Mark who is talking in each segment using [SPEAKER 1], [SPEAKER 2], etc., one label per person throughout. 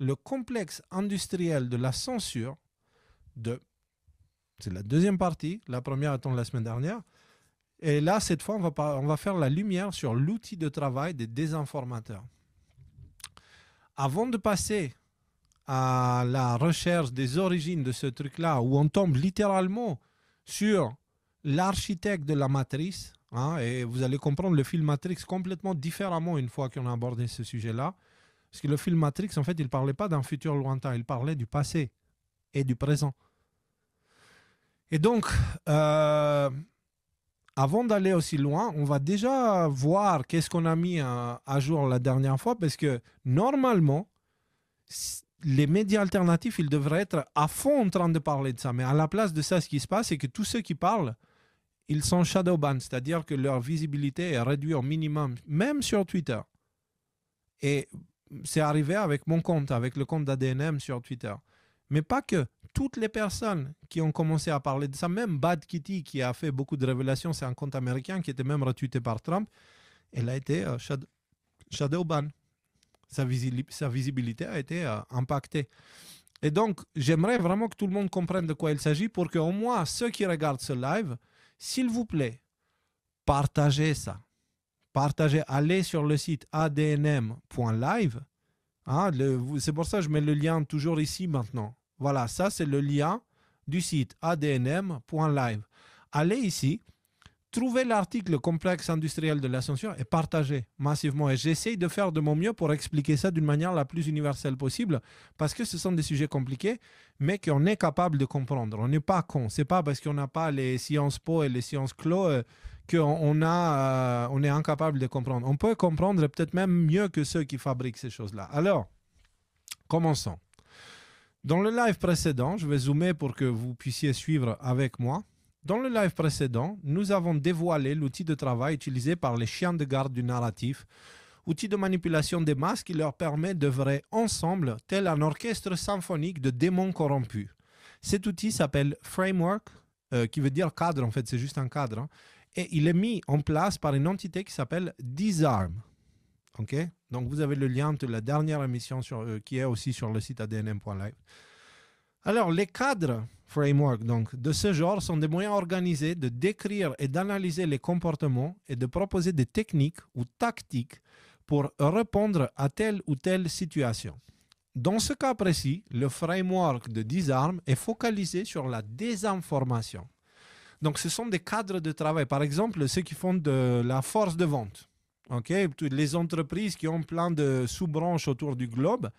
[SPEAKER 1] le complexe industriel de la censure c'est la deuxième partie, la première étant la semaine dernière. Et là, cette fois, on va faire la lumière sur l'outil de travail des désinformateurs. Avant de passer à la recherche des origines de ce truc-là, où on tombe littéralement sur l'architecte de la matrice, hein, et vous allez comprendre le film Matrix complètement différemment une fois qu'on a abordé ce sujet-là, parce que le film Matrix, en fait, il ne parlait pas d'un futur lointain, il parlait du passé et du présent. Et donc, avant d'aller aussi loin, on va déjà voir qu'est-ce qu'on a mis à jour la dernière fois, parce que normalement, les médias alternatifs, ils devraient être à fond en train de parler de ça. Mais à la place de ça, ce qui se passe, c'est que tous ceux qui parlent, ils sont shadow ban, c'est-à-dire que leur visibilité est réduite au minimum, même sur Twitter. Et c'est arrivé avec mon compte, avec le compte d'ADNM sur Twitter. Mais pas que. Toutes les personnes qui ont commencé à parler de ça, même Bad Kitty qui a fait beaucoup de révélations, c'est un compte américain qui était même retweeté par Trump, elle a été shadow ban. Sa visibilité a été impactée. Et donc, j'aimerais vraiment que tout le monde comprenne de quoi il s'agit pour qu'au moins ceux qui regardent ce live, s'il vous plaît, partagez ça. Partagez, allez sur le site adnm.live. Hein, c'est pour ça que je mets le lien toujours ici maintenant. Voilà, ça c'est le lien du site adnm.live. Allez ici, trouvez l'article complexe industriel de la censure et partagez massivement. Et j'essaye de faire de mon mieux pour expliquer ça d'une manière la plus universelle possible parce que ce sont des sujets compliqués, mais qu'on est capable de comprendre. On n'est pas con. Ce n'est pas parce qu'on n'a pas les Sciences Po et les Sciences Clos qu'on est incapable de comprendre. On peut comprendre peut-être même mieux que ceux qui fabriquent ces choses-là. Alors, commençons. Dans le live précédent, je vais zoomer pour que vous puissiez suivre avec moi. Dans le live précédent, nous avons dévoilé l'outil de travail utilisé par les chiens de garde du narratif, outil de manipulation des masses qui leur permet d'œuvrer ensemble tel un orchestre symphonique de démons corrompus. Cet outil s'appelle Framework, qui veut dire cadre, en fait, c'est juste un cadre, hein, et il est mis en place par une entité qui s'appelle Disarm. Okay? Donc, vous avez le lien de la dernière émission qui est aussi sur le site adnm.live. Alors, les cadres framework donc, de ce genre sont des moyens organisés de décrire et d'analyser les comportements et de proposer des techniques ou tactiques pour répondre à telle ou telle situation. Dans ce cas précis, le framework de Disarm est focalisé sur la désinformation. Donc, ce sont des cadres de travail. Par exemple, ceux qui font de la force de vente. Okay? Les entreprises qui ont plein de sous-branches autour du globe,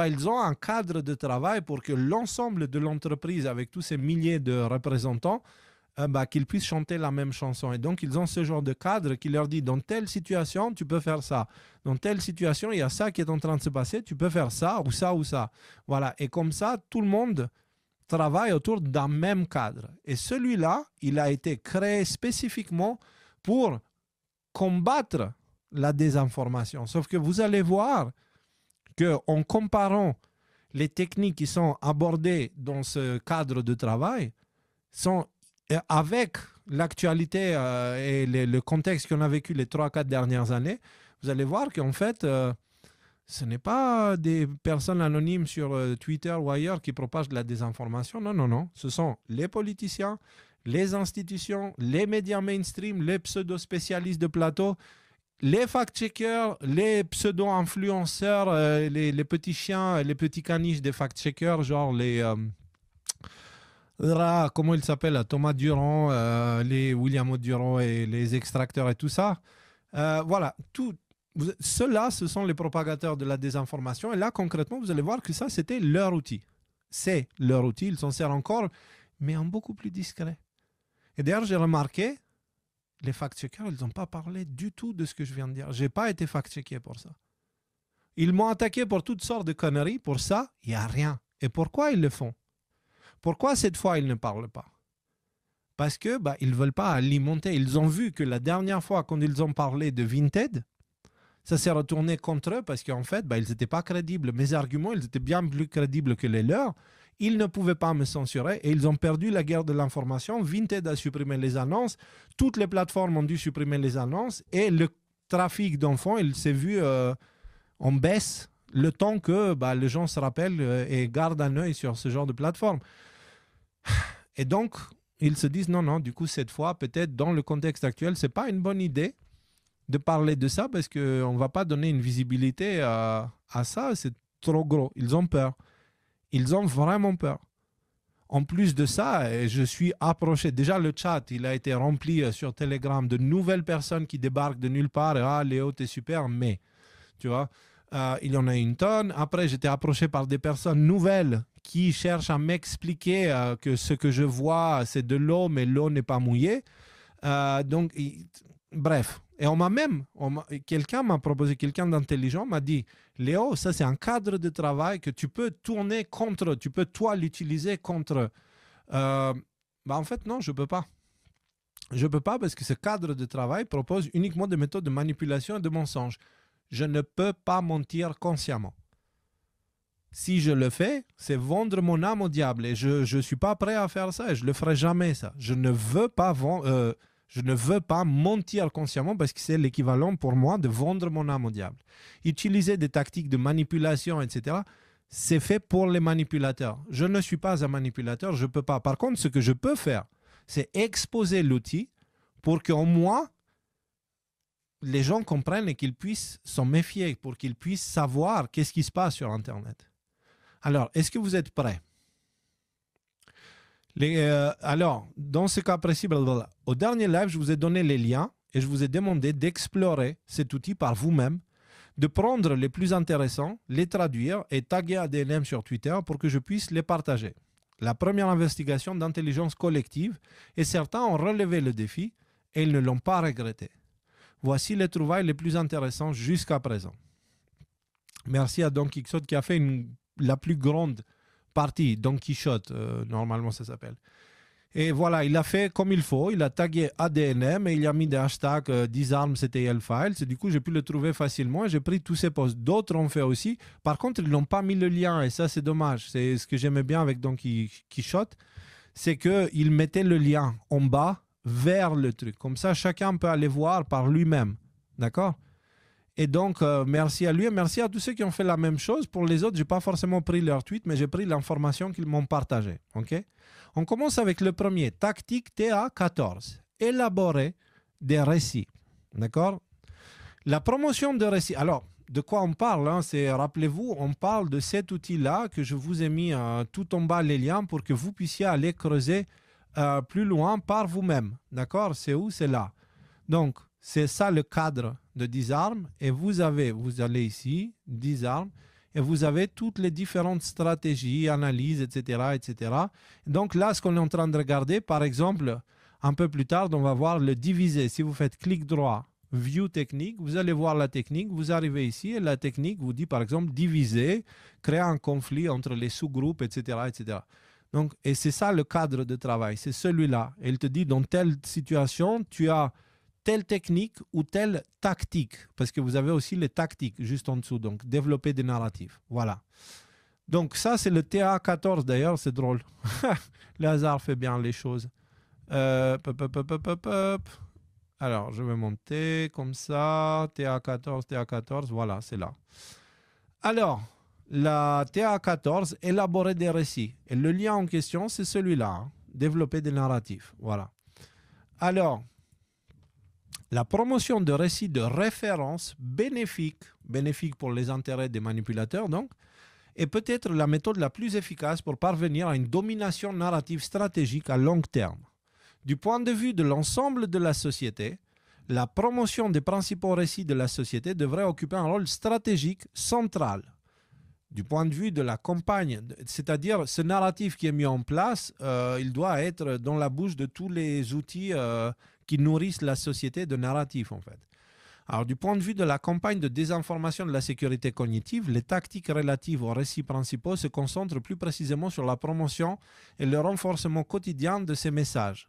[SPEAKER 1] ils ont un cadre de travail pour que l'ensemble de l'entreprise, avec tous ces milliers de représentants, qu'ils puissent chanter la même chanson. Et donc, ils ont ce genre de cadre qui leur dit, dans telle situation, tu peux faire ça. Dans telle situation, il y a ça qui est en train de se passer, tu peux faire ça ou ça ou ça. Voilà. Et comme ça, tout le monde travaille autour d'un même cadre. Et celui-là, il a été créé spécifiquement pour combattre la désinformation. Sauf que vous allez voir qu'en comparant les techniques qui sont abordées dans ce cadre de travail, sont avec l'actualité et le contexte qu'on a vécu les 3-4 dernières années, vous allez voir qu'en fait, ce n'est pas des personnes anonymes sur Twitter ou ailleurs qui propagent de la désinformation. Non, non, non. Ce sont les politiciens, les institutions, les médias mainstream, les pseudo-spécialistes de plateau, les fact-checkers, les pseudo-influenceurs, les petits chiens, les petits caniches des fact-checkers, genre les... comment il s'appelle, Thomas Durand, les William Durand et les extracteurs et tout ça. Voilà, ceux-là, ce sont les propagateurs de la désinformation. Et là, concrètement, vous allez voir que ça, c'était leur outil. C'est leur outil, ils s'en servent encore, mais en beaucoup plus discret. Et d'ailleurs, j'ai remarqué, les fact-checkers, ils n'ont pas parlé du tout de ce que je viens de dire. Je n'ai pas été fact-checké pour ça. Ils m'ont attaqué pour toutes sortes de conneries. Pour ça, il n'y a rien. Et pourquoi ils le font? Pourquoi cette fois, ils ne parlent pas? Parce que ils ne veulent pas alimenter. Ils ont vu que la dernière fois, quand ils ont parlé de Vinted, ça s'est retourné contre eux parce qu'en fait, ils n'étaient pas crédibles. Mes arguments, ils étaient bien plus crédibles que les leurs. Ils ne pouvaient pas me censurer et ils ont perdu la guerre de l'information. Vinted a supprimé les annonces. Toutes les plateformes ont dû supprimer les annonces et le trafic d'enfants, il s'est vu en baisse Le temps que les gens se rappellent et gardent un œil sur ce genre de plateforme. Et donc, ils se disent non, du coup, cette fois, peut-être dans le contexte actuel, ce n'est pas une bonne idée de parler de ça parce qu'on ne va pas donner une visibilité à ça, c'est trop gros. Ils ont peur. Ils ont vraiment peur. En plus de ça, je suis approché. Déjà, le chat, il a été rempli sur Telegram de nouvelles personnes qui débarquent de nulle part. Ah, Léo, t'es super, mais, tu vois, il y en a une tonne. Après, j'étais approché par des personnes nouvelles qui cherchent à m'expliquer que ce que je vois, c'est de l'eau, mais l'eau n'est pas mouillée. Bref. Et quelqu'un m'a proposé, quelqu'un d'intelligent m'a dit, Léo, ça c'est un cadre de travail que tu peux tourner contre, tu peux toi l'utiliser contre. En fait, non, je ne peux pas. Je ne peux pas parce que ce cadre de travail propose uniquement des méthodes de manipulation et de mensonge. Je ne peux pas mentir consciemment. Si je le fais, c'est vendre mon âme au diable. Et je ne suis pas prêt à faire ça et je ne le ferai jamais, ça. Je ne veux pas mentir consciemment parce que c'est l'équivalent pour moi de vendre mon âme au diable. Utiliser des tactiques de manipulation, etc., c'est fait pour les manipulateurs. Je ne suis pas un manipulateur, je ne peux pas. Par contre, ce que je peux faire, c'est exposer l'outil pour qu'en moi, les gens comprennent et qu'ils puissent s'en méfier, pour qu'ils puissent savoir qu'est-ce qui se passe sur Internet. Alors, est-ce que vous êtes prêts ? Alors, dans ce cas précis, au dernier live, je vous ai donné les liens et je vous ai demandé d'explorer cet outil par vous-même, de prendre les plus intéressants, les traduire et taguer ADNM sur Twitter pour que je puisse les partager. La première investigation d'intelligence collective et certains ont relevé le défi et ils ne l'ont pas regretté. Voici les trouvailles les plus intéressantes jusqu'à présent. Merci à Don Quixote qui a fait la plus grande partie, Don Quichotte, normalement ça s'appelle. Et voilà, il a fait comme il faut, il a tagué ADNM et il a mis des hashtags disarm CTL files. Et du coup, j'ai pu le trouver facilement et j'ai pris tous ces posts. D'autres ont fait aussi. Par contre, ils n'ont pas mis le lien et ça, c'est dommage. C'est ce que j'aimais bien avec Don Quichotte, c'est qu'il mettait le lien en bas vers le truc. Comme ça, chacun peut aller voir par lui-même. D'accord ? Et donc, merci à lui et merci à tous ceux qui ont fait la même chose. Pour les autres, je n'ai pas forcément pris leur tweet, mais j'ai pris l'information qu'ils m'ont partagée. Okay ? On commence avec le premier, tactique TA14, élaborer des récits. D'accord ? La promotion de récits. Alors, de quoi on parle rappelez-vous, on parle de cet outil-là que je vous ai mis tout en bas les liens pour que vous puissiez aller creuser plus loin par vous-même. D'accord ? C'est où ? C'est là. Donc, c'est ça le cadre de Disarm et vous allez ici, Disarm, et vous avez toutes les différentes stratégies, analyses, etc., etc. Donc là, ce qu'on est en train de regarder, par exemple, un peu plus tard, on va voir le diviser. Si vous faites clic droit, View technique, vous allez voir la technique, vous arrivez ici et la technique vous dit par exemple diviser, créer un conflit entre les sous-groupes, etc., etc. Donc, et c'est ça le cadre de travail, c'est celui-là. Et il te dit dans telle situation, tu as telle technique ou telle tactique, parce que vous avez aussi les tactiques juste en dessous, donc développer des narratifs. Voilà. Donc ça, c'est le TA14 d'ailleurs, c'est drôle. Le hasard fait bien les choses. Alors, je vais monter comme ça, TA14, voilà, c'est là. Alors, la TA14, élaborer des récits. Et le lien en question, c'est celui-là, hein, développer des narratifs. Voilà. Alors, la promotion de récits de référence bénéfique pour les intérêts des manipulateurs, donc, est peut-être la méthode la plus efficace pour parvenir à une domination narrative stratégique à long terme. Du point de vue de l'ensemble de la société, la promotion des principaux récits de la société devrait occuper un rôle stratégique central. Du point de vue de la campagne, c'est-à-dire ce narratif qui est mis en place, il doit être dans la bouche de tous les outils qui nourrissent la société de narratifs en fait. Alors du point de vue de la campagne de désinformation de la sécurité cognitive, les tactiques relatives aux récits principaux se concentrent plus précisément sur la promotion et le renforcement quotidien de ces messages.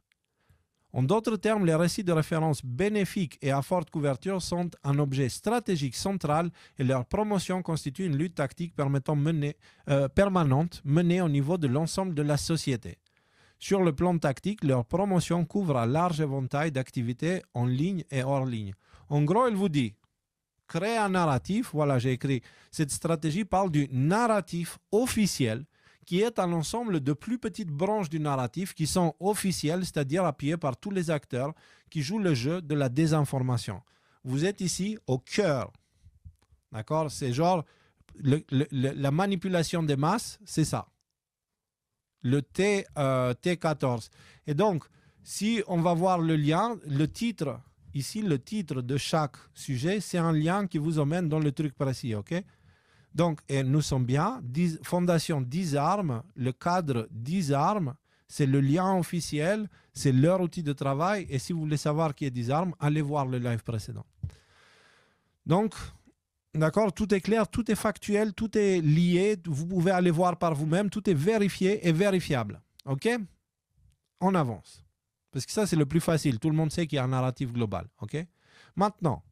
[SPEAKER 1] En d'autres termes, les récits de référence bénéfiques et à forte couverture sont un objet stratégique central et leur promotion constitue une lutte tactique permanente menée au niveau de l'ensemble de la société. Sur le plan tactique, leur promotion couvre un large éventail d'activités en ligne et hors ligne. En gros, il vous dit, créer un narratif. Voilà, j'ai écrit. Cette stratégie parle du narratif officiel, qui est un ensemble de plus petites branches du narratif qui sont officielles, c'est-à-dire appuyées par tous les acteurs qui jouent le jeu de la désinformation. Vous êtes ici au cœur. D'accord? C'est genre la manipulation des masses, c'est ça. Le T14. Et donc, si on va voir le lien, le titre, ici, le titre de chaque sujet, c'est un lien qui vous emmène dans le truc précis, ok? Donc, et nous sommes bien, Fondation Disarm, le cadre Disarm, c'est le lien officiel, c'est leur outil de travail. Et si vous voulez savoir qui est Disarm, allez voir le live précédent. Donc, d'accord, tout est clair, tout est factuel, tout est lié. Vous pouvez aller voir par vous-même, tout est vérifié et vérifiable. OK? On avance. Parce que ça, c'est le plus facile. Tout le monde sait qu'il y a un narratif global. OK? Maintenant,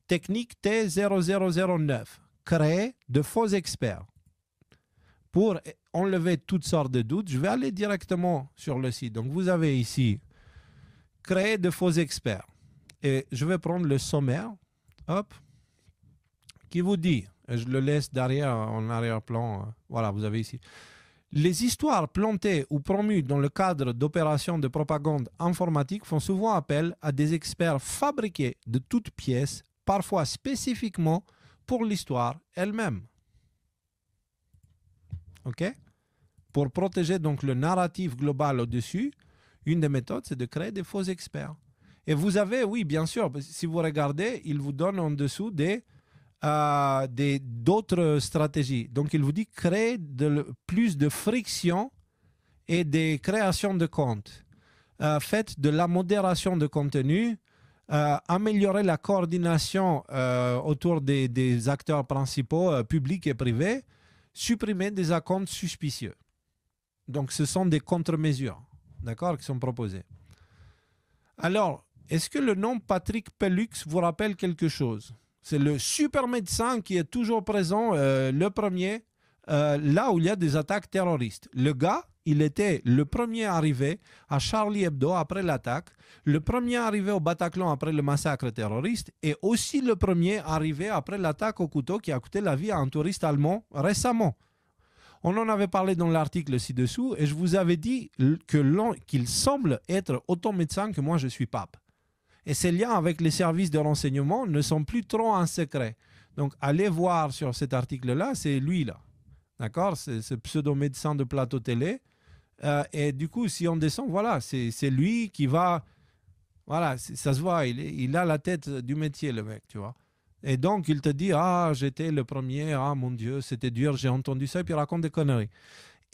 [SPEAKER 1] technique T0009. Créer de faux experts. Pour enlever toutes sortes de doutes, je vais aller directement sur le site. Donc, vous avez ici créer de faux experts. Et je vais prendre le sommaire. Hop. Qui vous dit, et je le laisse derrière en arrière-plan. Voilà, vous avez ici. Les histoires plantées ou promues dans le cadre d'opérations de propagande informatique font souvent appel à des experts fabriqués de toutes pièces, parfois spécifiquement pour l'histoire elle-même. OK? Pour protéger donc le narratif global au-dessus, une des méthodes, c'est de créer des faux experts. Et vous avez, oui, bien sûr, si vous regardez, il vous donne en dessous d'autres stratégies. Donc, il vous dit créer plus de friction et des créations de comptes. Faites de la modération de contenu, améliorer la coordination autour des acteurs principaux, publics et privés, supprimer des comptes suspicieux. Donc, ce sont des contre-mesures, d'accord, qui sont proposées. Alors, est-ce que le nom Patrick Pellux vous rappelle quelque chose? C'est le super médecin qui est toujours présent, le premier, là où il y a des attaques terroristes. Le gars, il était le premier arrivé à Charlie Hebdo après l'attaque, le premier arrivé au Bataclan après le massacre terroriste et aussi le premier arrivé après l'attaque au couteau qui a coûté la vie à un touriste allemand récemment. On en avait parlé dans l'article ci-dessous et je vous avais dit qu'il semble être autant médecin que moi je suis pape. Et ces liens avec les services de renseignement ne sont plus trop un secret. Donc, allez voir sur cet article-là, c'est lui là. D'accord? C'est ce pseudo-médecin de plateau télé. Et du coup, si on descend, voilà, c'est lui qui va... Voilà, ça se voit, il a la tête du métier, le mec, tu vois. Et donc, il te dit, ah, j'étais le premier, ah, mon Dieu, c'était dur, j'ai entendu ça, et puis il raconte des conneries.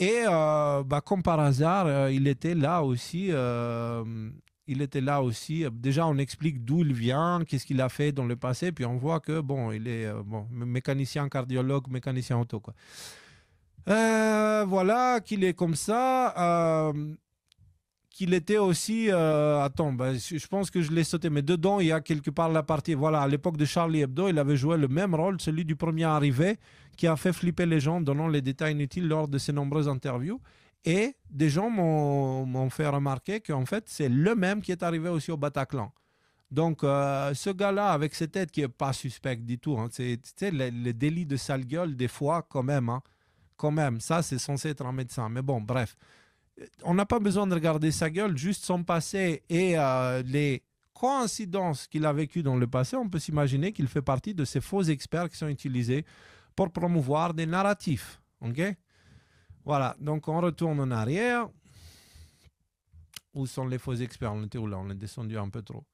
[SPEAKER 1] Et comme par hasard, il était là aussi... Déjà, on explique d'où il vient, qu'est-ce qu'il a fait dans le passé, puis on voit que, bon, il est mécanicien cardiologue, mécanicien auto, quoi. Voilà, qu'il est comme ça, qu'il était aussi... je pense que je l'ai sauté, mais dedans, il y a quelque part la partie... Voilà, à l'époque de Charlie Hebdo, il avait joué le même rôle, celui du premier arrivé, qui a fait flipper les gens, donnant les détails inutiles lors de ses nombreuses interviews. Et des gens m'ont fait remarquer qu'en fait, c'est le même qui est arrivé aussi au Bataclan. Donc, ce gars-là, avec cette tête qui n'est pas suspecte du tout, hein, c'est le délit de sale gueule, des fois, quand même. Hein, quand même, ça, c'est censé être un médecin. Mais bon, bref. On n'a pas besoin de regarder sa gueule, juste son passé et les coïncidences qu'il a vécues dans le passé. On peut s'imaginer qu'il fait partie de ces faux experts qui sont utilisés pour promouvoir des narratifs. OK? Voilà, donc on retourne en arrière. Où sont les faux experts? On était où là? On est descendu un peu trop.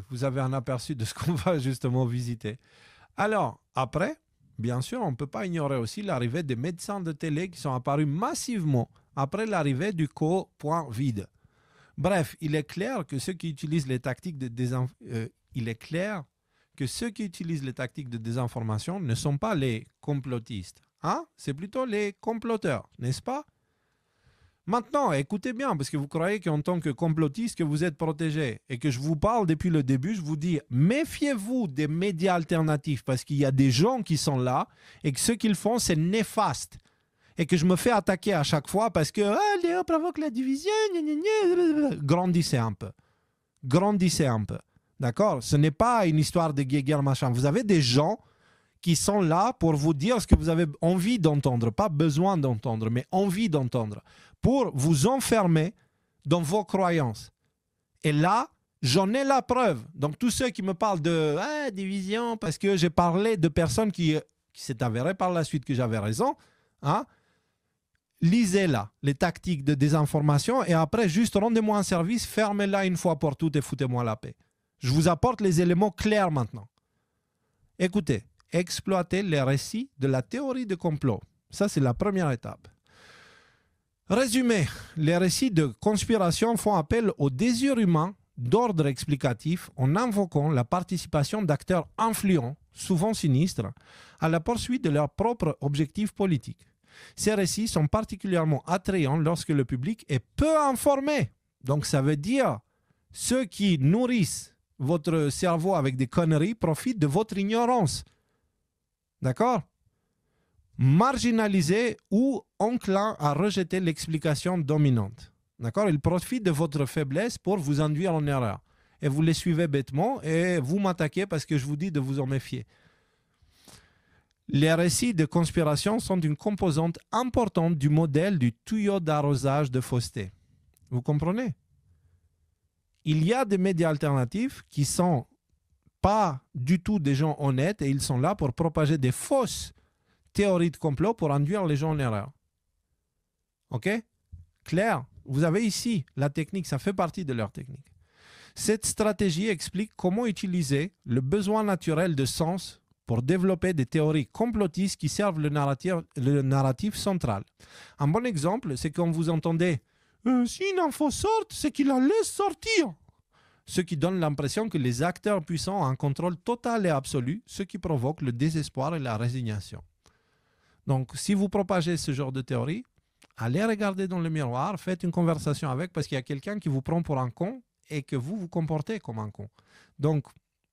[SPEAKER 1] Vous avez un aperçu de ce qu'on va justement visiter. Alors, après, bien sûr, on ne peut pas ignorer aussi l'arrivée des médecins de télé qui sont apparus massivement après l'arrivée du co-vide. Bref, il est clair que ceux qui utilisent les tactiques de désinformation ne sont pas les complotistes. Hein? C'est plutôt les comploteurs, n'est-ce pas? Maintenant, écoutez bien, parce que vous croyez qu'en tant que complotiste, que vous êtes protégé et que je vous parle depuis le début, je vous dis, méfiez-vous des médias alternatifs parce qu'il y a des gens qui sont là et que ce qu'ils font, c'est néfaste. Et que je me fais attaquer à chaque fois parce que Léo provoque la division, grandissez un peu. grandissez un peu. D'accord? Ce n'est pas une histoire de guéguerre, machin. Vous avez des gens qui sont là pour vous dire ce que vous avez envie d'entendre, pas besoin d'entendre, mais envie d'entendre, pour vous enfermer dans vos croyances. Et là, j'en ai la preuve. Donc, tous ceux qui me parlent de division, parce que j'ai parlé de personnes qui s'est avéré par la suite que j'avais raison, hein, lisez-la, les tactiques de désinformation, et après, juste rendez-moi un service, fermez-la une fois pour toutes et foutez-moi la paix. Je vous apporte les éléments clairs maintenant. Écoutez, exploitez les récits de la théorie de complot. Ça, c'est la première étape. Résumé, les récits de conspiration font appel au désir humain d'ordre explicatif en invoquant la participation d'acteurs influents, souvent sinistres, à la poursuite de leurs propres objectifs politiques. Ces récits sont particulièrement attrayants lorsque le public est peu informé. Donc ça veut dire ceux qui nourrissent votre cerveau avec des conneries profitent de votre ignorance. D'accord? Marginalisé ou enclin à rejeter l'explication dominante. D'accord? Ils profitent de votre faiblesse pour vous induire en erreur. Et vous les suivez bêtement et vous m'attaquez parce que je vous dis de vous en méfier. Les récits de conspiration sont une composante importante du modèle du tuyau d'arrosage de fausseté. Vous comprenez? Il y a des médias alternatifs qui ne sont pas du tout des gens honnêtes et ils sont là pour propager des fausses théories de complot pour induire les gens en erreur. OK? Clair? Vous avez ici la technique, ça fait partie de leur technique. Cette stratégie explique comment utiliser le besoin naturel de sens pour développer des théories complotistes qui servent le narratif central. Un bon exemple, c'est quand vous entendez « si une info sort, c'est qu'il la laisse sortir ». Ce qui donne l'impression que les acteurs puissants ont un contrôle total et absolu, ce qui provoque le désespoir et la résignation. Donc, si vous propagez ce genre de théorie, allez regarder dans le miroir, faites une conversation avec, parce qu'il y a quelqu'un qui vous prend pour un con et que vous vous comportez comme un con. Donc,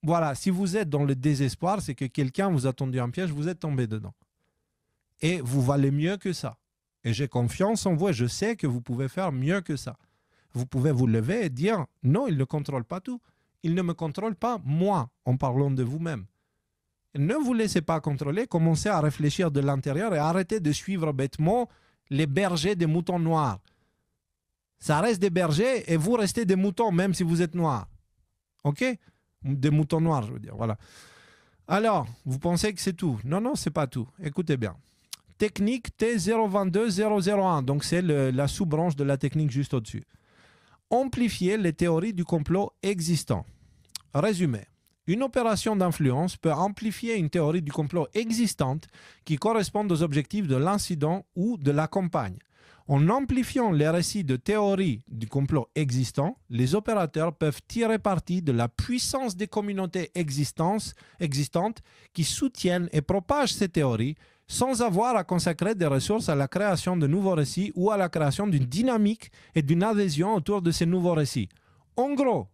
[SPEAKER 1] voilà, si vous êtes dans le désespoir, c'est que quelqu'un vous a tendu un piège, vous êtes tombé dedans. Et vous valez mieux que ça. Et j'ai confiance en vous et je sais que vous pouvez faire mieux que ça. Vous pouvez vous lever et dire « Non, il ne contrôle pas tout. Il ne me contrôle pas, moi, en parlant de vous-même. » Ne vous laissez pas contrôler, commencez à réfléchir de l'intérieur et arrêtez de suivre bêtement les bergers des moutons noirs. Ça reste des bergers et vous restez des moutons, même si vous êtes noirs. OK? Des moutons noirs, je veux dire. Voilà. Alors, vous pensez que c'est tout? Non, non, c'est pas tout. Écoutez bien. Technique T022001. Donc, c'est la sous-branche de la technique juste au-dessus. Amplifier les théories du complot existant. Résumé. Une opération d'influence peut amplifier une théorie du complot existante qui correspond aux objectifs de l'incident ou de la campagne. En amplifiant les récits de théories du complot existants, les opérateurs peuvent tirer parti de la puissance des communautés existantes qui soutiennent et propagent ces théories sans avoir à consacrer des ressources à la création de nouveaux récits ou à la création d'une dynamique et d'une adhésion autour de ces nouveaux récits. En gros,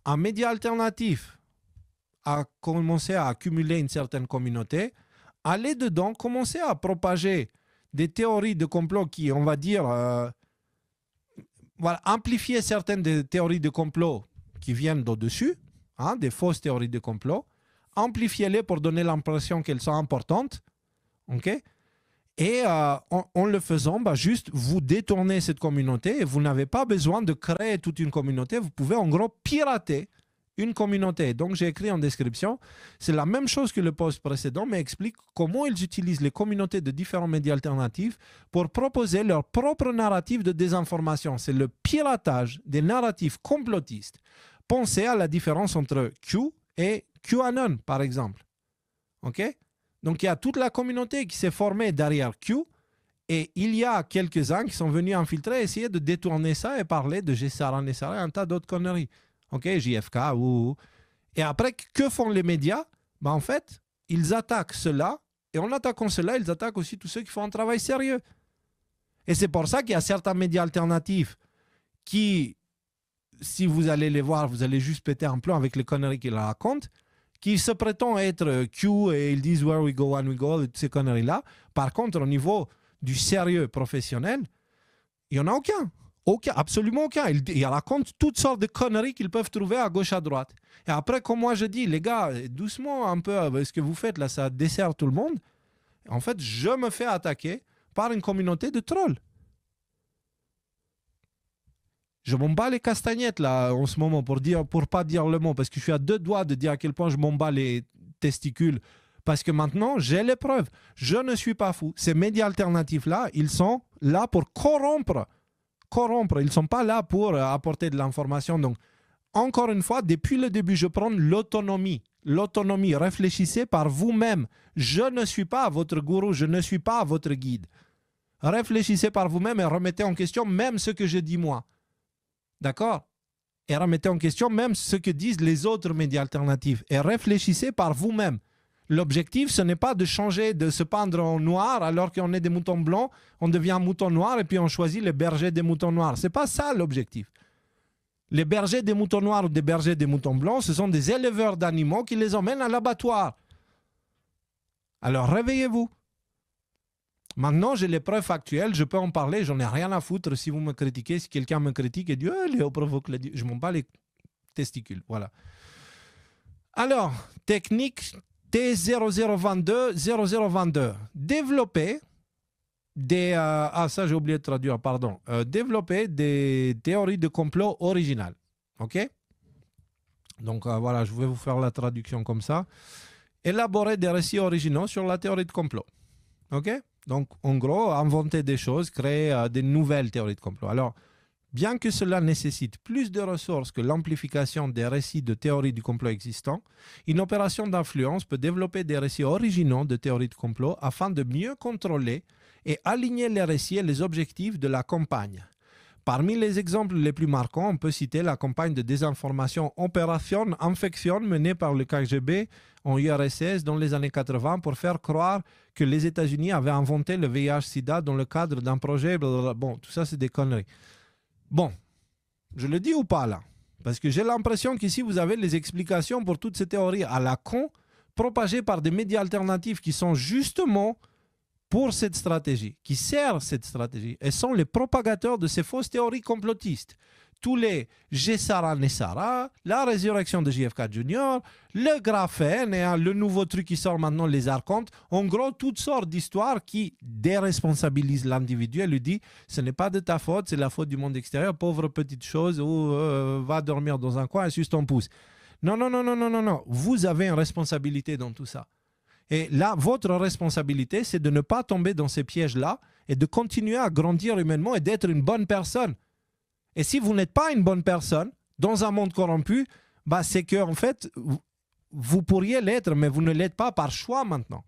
[SPEAKER 1] un média alternatif a commencé à accumuler une certaine communauté, aller dedans, commencer à propager des théories de complot qui, on va dire, amplifier certaines des théories de complot qui viennent d'au-dessus, hein, des fausses théories de complot, amplifiez-les pour donner l'impression qu'elles sont importantes, ok? Et en le faisant, juste vous détournez cette communauté et vous n'avez pas besoin de créer toute une communauté, vous pouvez en gros pirater une communauté. Donc, j'ai écrit en description, c'est la même chose que le post précédent, mais explique comment ils utilisent les communautés de différents médias alternatifs pour proposer leur propre narratif de désinformation. C'est le piratage des narratifs complotistes. Pensez à la différence entre Q et QAnon, par exemple. OK? Donc, il y a toute la communauté qui s'est formée derrière Q et il y a quelques-uns qui sont venus infiltrer, essayer de détourner ça et parler de Gessara, Nessara et un tas d'autres conneries. OK, JFK, Et après, que font les médias? En fait, ils attaquent cela, et en attaquant cela, ils attaquent aussi tous ceux qui font un travail sérieux. Et c'est pour ça qu'il y a certains médias alternatifs qui, si vous allez les voir, vous allez juste péter un plomb avec les conneries qu'ils racontent, qui se prétendent être Q et ils disent « where we go, when we go », ces conneries-là. Par contre, au niveau du sérieux professionnel, il n'y en a aucun. Aucun, absolument aucun. Ils racontent toutes sortes de conneries qu'ils peuvent trouver à gauche, à droite. Et après, comme moi je dis, les gars, doucement un peu, ce que vous faites là, ça dessert tout le monde. En fait, je me fais attaquer par une communauté de trolls. Je m'en bats les castagnettes là en ce moment pour pas dire le mot, parce que je suis à 2 doigts de dire à quel point je m'en bats les testicules. Parce que maintenant, j'ai les preuves. Je ne suis pas fou. Ces médias alternatifs-là, ils sont là pour corrompre. Ils ne sont pas là pour apporter de l'information. Donc, encore une fois, depuis le début, je prends l'autonomie. L'autonomie, réfléchissez par vous-même. Je ne suis pas votre gourou, je ne suis pas votre guide. Réfléchissez par vous-même et remettez en question même ce que je dis moi. D'accord? Et remettez en question même ce que disent les autres médias alternatifs. Et réfléchissez par vous-même. L'objectif, ce n'est pas de changer, de se peindre en noir alors qu'on est des moutons blancs, on devient mouton noir et puis on choisit les bergers des moutons noirs. Ce n'est pas ça l'objectif. Les bergers des moutons noirs ou des bergers des moutons blancs, ce sont des éleveurs d'animaux qui les emmènent à l'abattoir. Alors réveillez-vous. Maintenant, j'ai les preuves actuelles, je peux en parler, j'en ai rien à foutre si vous me critiquez, si quelqu'un me critique et dit « Léo provoque la... » Je m'en bats les testicules, voilà. Alors, technique T0022-0022. Développer des... ça j'ai oublié de traduire, pardon. Développer des théories de complot originales. OK? Donc voilà, je vais vous faire la traduction comme ça. Élaborer des récits originaux sur la théorie de complot. OK? Donc, en gros, inventer des choses, créer des nouvelles théories de complot. Alors, bien que cela nécessite plus de ressources que l'amplification des récits de théories du complot existants, une opération d'influence peut développer des récits originaux de théories de complot afin de mieux contrôler et aligner les récits et les objectifs de la campagne. Parmi les exemples les plus marquants, on peut citer la campagne de désinformation Opération Infection menée par le KGB en URSS dans les années 80 pour faire croire que les États-Unis avaient inventé le VIH-Sida dans le cadre d'un projet. Blablabla. Bon, tout ça, c'est des conneries. Bon, je le dis ou pas là? Parce que j'ai l'impression qu'ici, vous avez les explications pour toutes ces théories à la con propagées par des médias alternatifs qui sont justement pour cette stratégie, qui servent cette stratégie et sont les propagateurs de ces fausses théories complotistes. Tous les Gessara Nessara, la résurrection de JFK Jr., le graphène et le nouveau truc qui sort maintenant, les archontes. En gros, toutes sortes d'histoires qui déresponsabilisent l'individu et lui dit ce n'est pas de ta faute, c'est la faute du monde extérieur, pauvre petite chose, ou va dormir dans un coin et suce ton pouce. Non, non, non, non, non, non, non. Vous avez une responsabilité dans tout ça. Et là, votre responsabilité, c'est de ne pas tomber dans ces pièges-là et de continuer à grandir humainement et d'être une bonne personne. Et si vous n'êtes pas une bonne personne dans un monde corrompu, bah c'est que en fait, vous pourriez l'être, mais vous ne l'êtes pas par choix maintenant.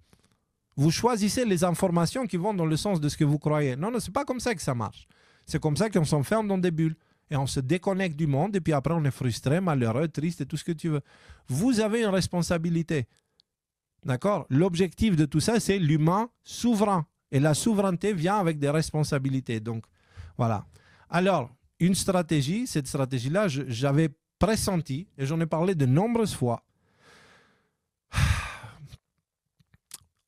[SPEAKER 1] Vous choisissez les informations qui vont dans le sens de ce que vous croyez. Non, non, c'est pas comme ça que ça marche. C'est comme ça qu'on s'enferme dans des bulles et on se déconnecte du monde et puis après on est frustré, malheureux, triste et tout ce que tu veux. Vous avez une responsabilité. D'accord? L'objectif de tout ça, c'est l'humain souverain. Et la souveraineté vient avec des responsabilités. Donc, voilà. Alors, une stratégie, cette stratégie-là, j'avais pressenti, et j'en ai parlé de nombreuses fois,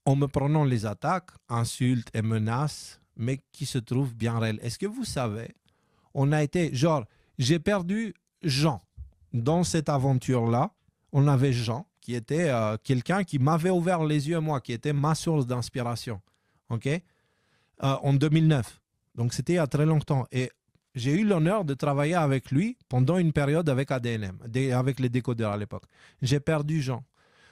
[SPEAKER 1] en me prenant les attaques, insultes et menaces, mais qui se trouvent bien réelles. Est-ce que vous savez, on a été, genre, j'ai perdu Jean. Dans cette aventure-là, on avait Jean, qui était quelqu'un qui m'avait ouvert les yeux, moi, qui était ma source d'inspiration, ok, en 2009. Donc, c'était il y a très longtemps. Et j'ai eu l'honneur de travailler avec lui pendant une période avec ADNM, avec les décodeurs à l'époque. J'ai perdu Jean.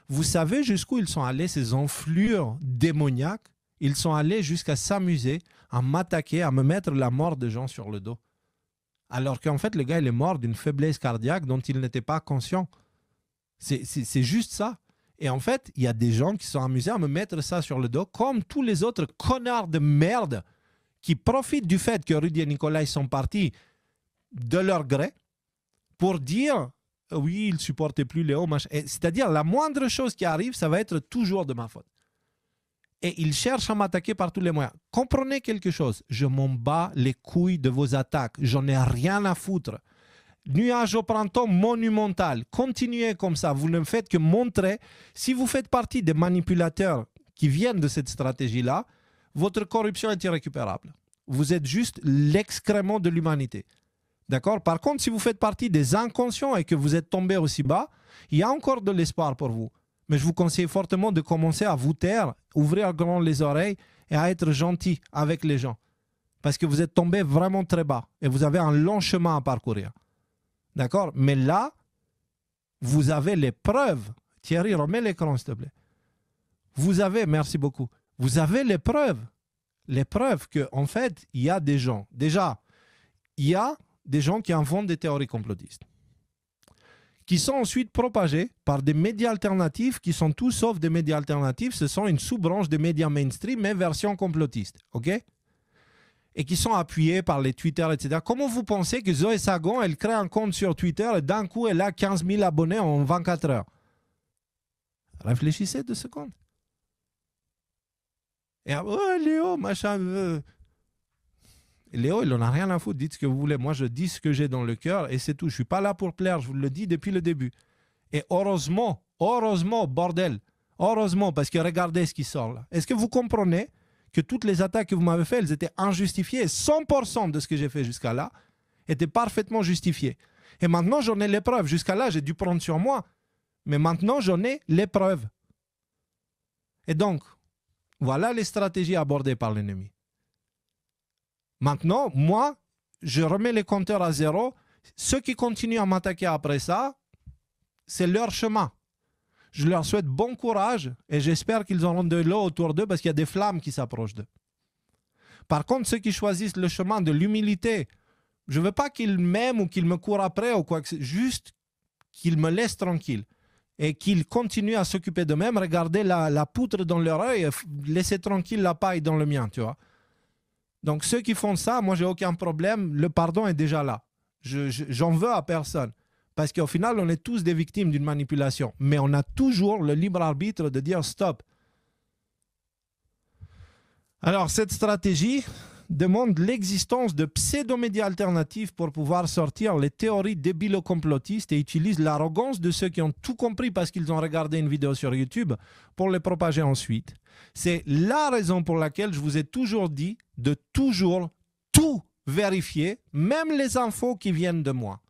[SPEAKER 1] Vous savez jusqu'où ils sont allés, ces enflures démoniaques? Ils sont allés jusqu'à s'amuser, à m'attaquer, à me mettre la mort de Jean sur le dos. Alors qu'en fait, le gars, il est mort d'une faiblesse cardiaque dont il n'était pas conscient. C'est juste ça. Et en fait, il y a des gens qui sont amusés à me mettre ça sur le dos, comme tous les autres connards de merde qui profitent du fait que Rudy et Nicolas sont partis de leur gré pour dire oui, ils ne supportaient plus Léo. C'est-à-dire, la moindre chose qui arrive, ça va être toujours de ma faute. Et ils cherchent à m'attaquer par tous les moyens. Comprenez quelque chose, je m'en bats les couilles de vos attaques. J'en ai rien à foutre. Nuage au printemps monumental. Continuez comme ça. Vous ne faites que montrer. Si vous faites partie des manipulateurs qui viennent de cette stratégie-là, votre corruption est irrécupérable. Vous êtes juste l'excrément de l'humanité. D'accord? Par contre, si vous faites partie des inconscients et que vous êtes tombé aussi bas, il y a encore de l'espoir pour vous. Mais je vous conseille fortement de commencer à vous taire, ouvrir grand les oreilles et à être gentil avec les gens. Parce que vous êtes tombé vraiment très bas et vous avez un long chemin à parcourir. D'accord? Mais là, vous avez les preuves. Thierry, remets l'écran, s'il te plaît. Vous avez, merci beaucoup, vous avez les preuves. Les preuves qu'en fait, il y a des gens. Déjà, il y a des gens qui inventent des théories complotistes, qui sont ensuite propagées par des médias alternatifs qui sont tout sauf des médias alternatifs. Ce sont une sous-branche des médias mainstream, mais version complotiste. OK? Et qui sont appuyés par les Twitter, etc. Comment vous pensez que Zoé Sagon, elle crée un compte sur Twitter et d'un coup, elle a 15 000 abonnés en 24 heures? Réfléchissez 2 secondes. Et Léo, machin. Léo, il n'en a rien à foutre. Dites ce que vous voulez. Moi, je dis ce que j'ai dans le cœur et c'est tout. Je ne suis pas là pour plaire. Je vous le dis depuis le début. Et heureusement, bordel. Heureusement, parce que regardez ce qui sort là. Est-ce que vous comprenez que toutes les attaques que vous m'avez faites, elles étaient injustifiées? 100% de ce que j'ai fait jusqu'à là était parfaitement justifié. Et maintenant, j'en ai les preuves. Jusqu'à là, j'ai dû prendre sur moi. Mais maintenant, j'en ai les preuves. Et donc, voilà les stratégies abordées par l'ennemi. Maintenant, moi, je remets les compteurs à zéro. Ceux qui continuent à m'attaquer après ça, c'est leur chemin. Je leur souhaite bon courage et j'espère qu'ils auront de l'eau autour d'eux parce qu'il y a des flammes qui s'approchent d'eux. Par contre, ceux qui choisissent le chemin de l'humilité, je ne veux pas qu'ils m'aiment ou qu'ils me courent après ou quoi que ce soit, juste qu'ils me laissent tranquille et qu'ils continuent à s'occuper d'eux-mêmes, regarder la poutre dans leur œil et laisser tranquille la paille dans le mien, tu vois. Donc ceux qui font ça, moi, j'ai aucun problème, le pardon est déjà là. J'en veux à personne. Parce qu'au final, on est tous des victimes d'une manipulation. Mais on a toujours le libre arbitre de dire stop. Alors, cette stratégie demande l'existence de pseudo-médias alternatifs pour pouvoir sortir les théories débilo-complotistes et utilise l'arrogance de ceux qui ont tout compris parce qu'ils ont regardé une vidéo sur YouTube pour les propager ensuite. C'est la raison pour laquelle je vous ai toujours dit de toujours tout vérifier, même les infos qui viennent de moi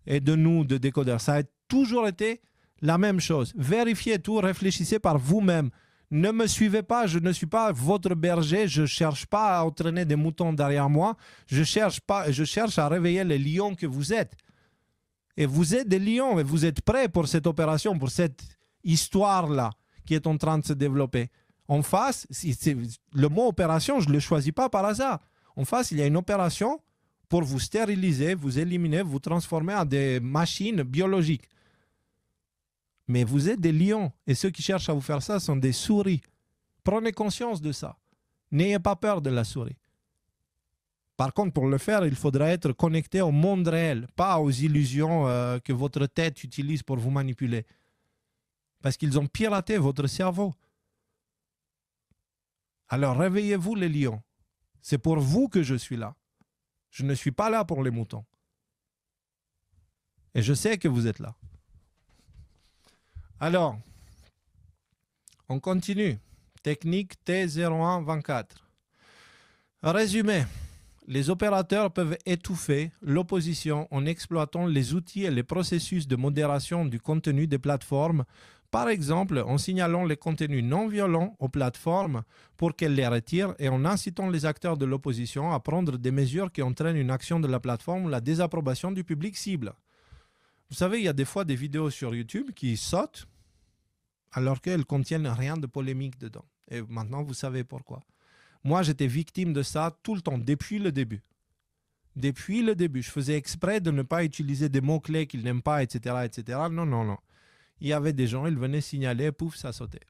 [SPEAKER 1] et de nous, de décodeurs. Ça a toujours été la même chose. Vérifiez tout, réfléchissez par vous-même. Ne me suivez pas, je ne suis pas votre berger, je ne cherche pas à entraîner des moutons derrière moi, je cherche à réveiller les lions que vous êtes. Et vous êtes des lions, et vous êtes prêts pour cette opération, pour cette histoire-là qui est en train de se développer. En face, le mot opération, je ne le choisis pas par hasard. En face, il y a une opération pour vous stériliser, vous éliminer, vous transformer en des machines biologiques. Mais vous êtes des lions et ceux qui cherchent à vous faire ça sont des souris. Prenez conscience de ça. N'ayez pas peur de la souris. Par contre, pour le faire, il faudra être connecté au monde réel, pas aux illusions que votre tête utilise pour vous manipuler. Parce qu'ils ont piraté votre cerveau. Alors réveillez-vous les lions. C'est pour vous que je suis là. Je ne suis pas là pour les moutons. Et je sais que vous êtes là. Alors, on continue. Technique T0124. Résumé. Les opérateurs peuvent étouffer l'opposition en exploitant les outils et les processus de modération du contenu des plateformes, par exemple en signalant les contenus non violents aux plateformes pour qu'elles les retirent et en incitant les acteurs de l'opposition à prendre des mesures qui entraînent une action de la plateforme ou la désapprobation du public cible. Vous savez, il y a des fois des vidéos sur YouTube qui sautent alors qu'elles contiennent rien de polémique dedans. Et maintenant, vous savez pourquoi. Moi, j'étais victime de ça tout le temps, depuis le début. Depuis le début, je faisais exprès de ne pas utiliser des mots-clés qu'ils n'aiment pas, etc., etc. Non, non, non. Il y avait des gens, ils venaient signaler, pouf, ça sautait.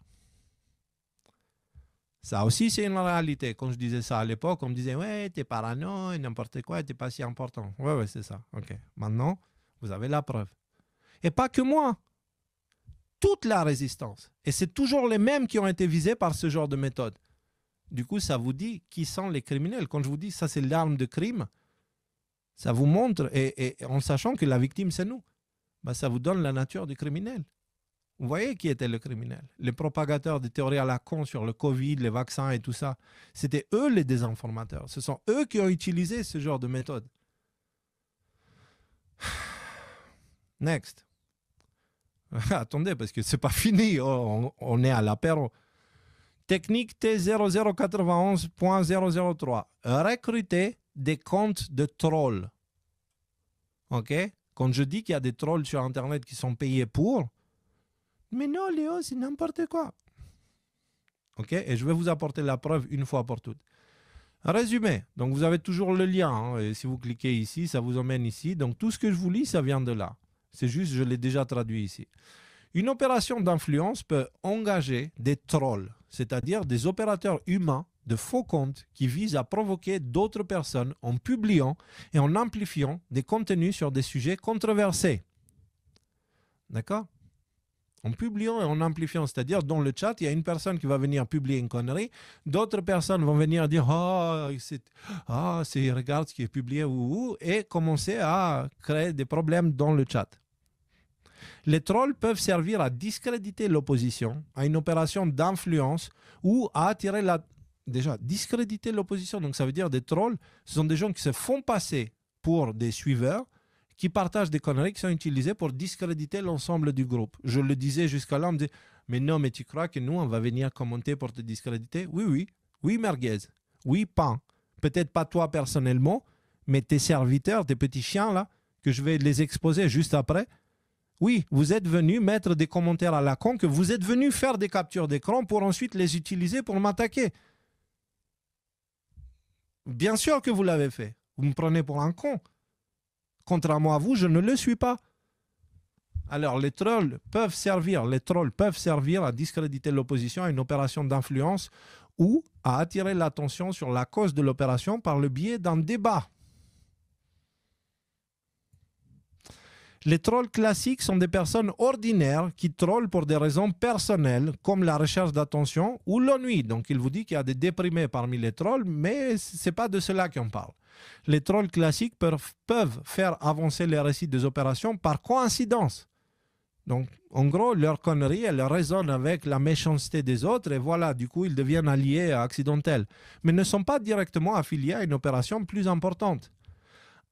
[SPEAKER 1] Ça aussi, c'est une réalité. Quand je disais ça à l'époque, on me disait « Ouais, t'es parano, n'importe quoi, t'es pas si important. » Ouais, c'est ça. OK. Maintenant, vous avez la preuve. Et pas que moi. Toute la résistance. Et c'est toujours les mêmes qui ont été visés par ce genre de méthode. Du coup, ça vous dit qui sont les criminels. Quand je vous dis ça, c'est l'arme de crime, ça vous montre, et en sachant que la victime, c'est nous, bah, ça vous donne la nature du criminel. Vous voyez qui était le criminel? Les propagateurs des théories à la con sur le Covid, les vaccins et tout ça. C'était eux les désinformateurs. Ce sont eux qui ont utilisé ce genre de méthode. Next. Attendez, parce que c'est pas fini. On est à l'apéro. Technique T0091.003. Recruter des comptes de trolls. OK? Quand je dis qu'il y a des trolls sur Internet qui sont payés pour, mais non, Léo, c'est n'importe quoi. OK? Et je vais vous apporter la preuve une fois pour toutes. Résumé. Donc, vous avez toujours le lien. Hein, et si vous cliquez ici, ça vous emmène ici. Donc, tout ce que je vous lis, ça vient de là. C'est juste, je l'ai déjà traduit ici. Une opération d'influence peut engager des trolls, c'est-à-dire des opérateurs humains de faux comptes qui visent à provoquer d'autres personnes en publiant et en amplifiant des contenus sur des sujets controversés. D'accord? En publiant et en amplifiant, c'est-à-dire dans le chat, il y a une personne qui va venir publier une connerie, d'autres personnes vont venir dire « regarde ce qui est publié » et commencer à créer des problèmes dans le chat. Les trolls peuvent servir à discréditer l'opposition, à une opération d'influence ou à attirer la... Déjà, discréditer l'opposition, donc ça veut dire des trolls, ce sont des gens qui se font passer pour des suiveurs, qui partagent des conneries qui sont utilisées pour discréditer l'ensemble du groupe. Je le disais jusqu'à là, on me dit « Mais non, mais tu crois que nous, on va venir commenter pour te discréditer ?» Oui, oui. Oui, merguez. Oui, pain. Peut-être pas toi personnellement, mais tes serviteurs, tes petits chiens là, que je vais les exposer juste après. Oui, vous êtes venus mettre des commentaires à la con, que vous êtes venus faire des captures d'écran pour ensuite les utiliser pour m'attaquer. Bien sûr que vous l'avez fait. Vous me prenez pour un con. Contrairement à vous, je ne le suis pas. Alors, les trolls peuvent servir à discréditer l'opposition à une opération d'influence ou à attirer l'attention sur la cause de l'opération par le biais d'un débat. Les trolls classiques sont des personnes ordinaires qui trollent pour des raisons personnelles, comme la recherche d'attention ou l'ennui. Donc, il vous dit qu'il y a des déprimés parmi les trolls, mais ce n'est pas de cela qu'on parle. Les trolls classiques peuvent faire avancer les récits des opérations par coïncidence. Donc, en gros, leur connerie, elle résonne avec la méchanceté des autres et voilà, du coup, ils deviennent alliés accidentels, mais ne sont pas directement affiliés à une opération plus importante.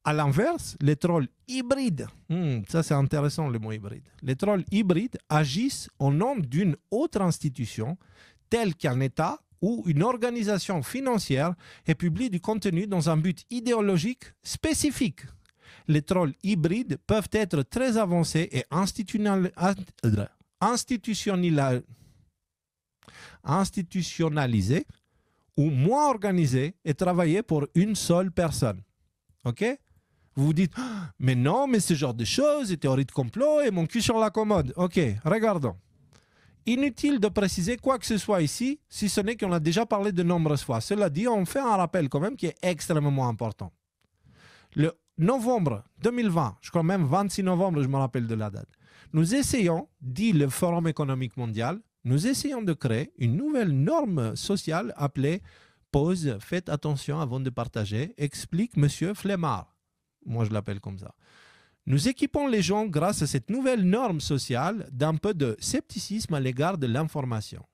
[SPEAKER 1] À l'inverse, les trolls hybrides, ça c'est intéressant le mot hybride, les trolls hybrides agissent au nom d'une autre institution, telle qu'un État ou une organisation financière et publient du contenu dans un but idéologique spécifique. Les trolls hybrides peuvent être très avancés et institutionnalisés ou moins organisés et travailler pour une seule personne. OK? Vous vous dites, mais non, mais ce genre de choses, théorie de complot et mon cul sur la commode. OK, regardons. Inutile de préciser quoi que ce soit ici, si ce n'est qu'on a déjà parlé de nombreuses fois. Cela dit, on fait un rappel quand même qui est extrêmement important. Le novembre 2020, je crois même 26 novembre, je me rappelle de la date, nous essayons, dit le Forum économique mondial, nous essayons de créer une nouvelle norme sociale appelée « Pause, faites attention avant de partager », explique M. Flemmard. Moi, je l'appelle comme ça. Nous équipons les gens grâce à cette nouvelle norme sociale d'un peu de scepticisme à l'égard de l'information.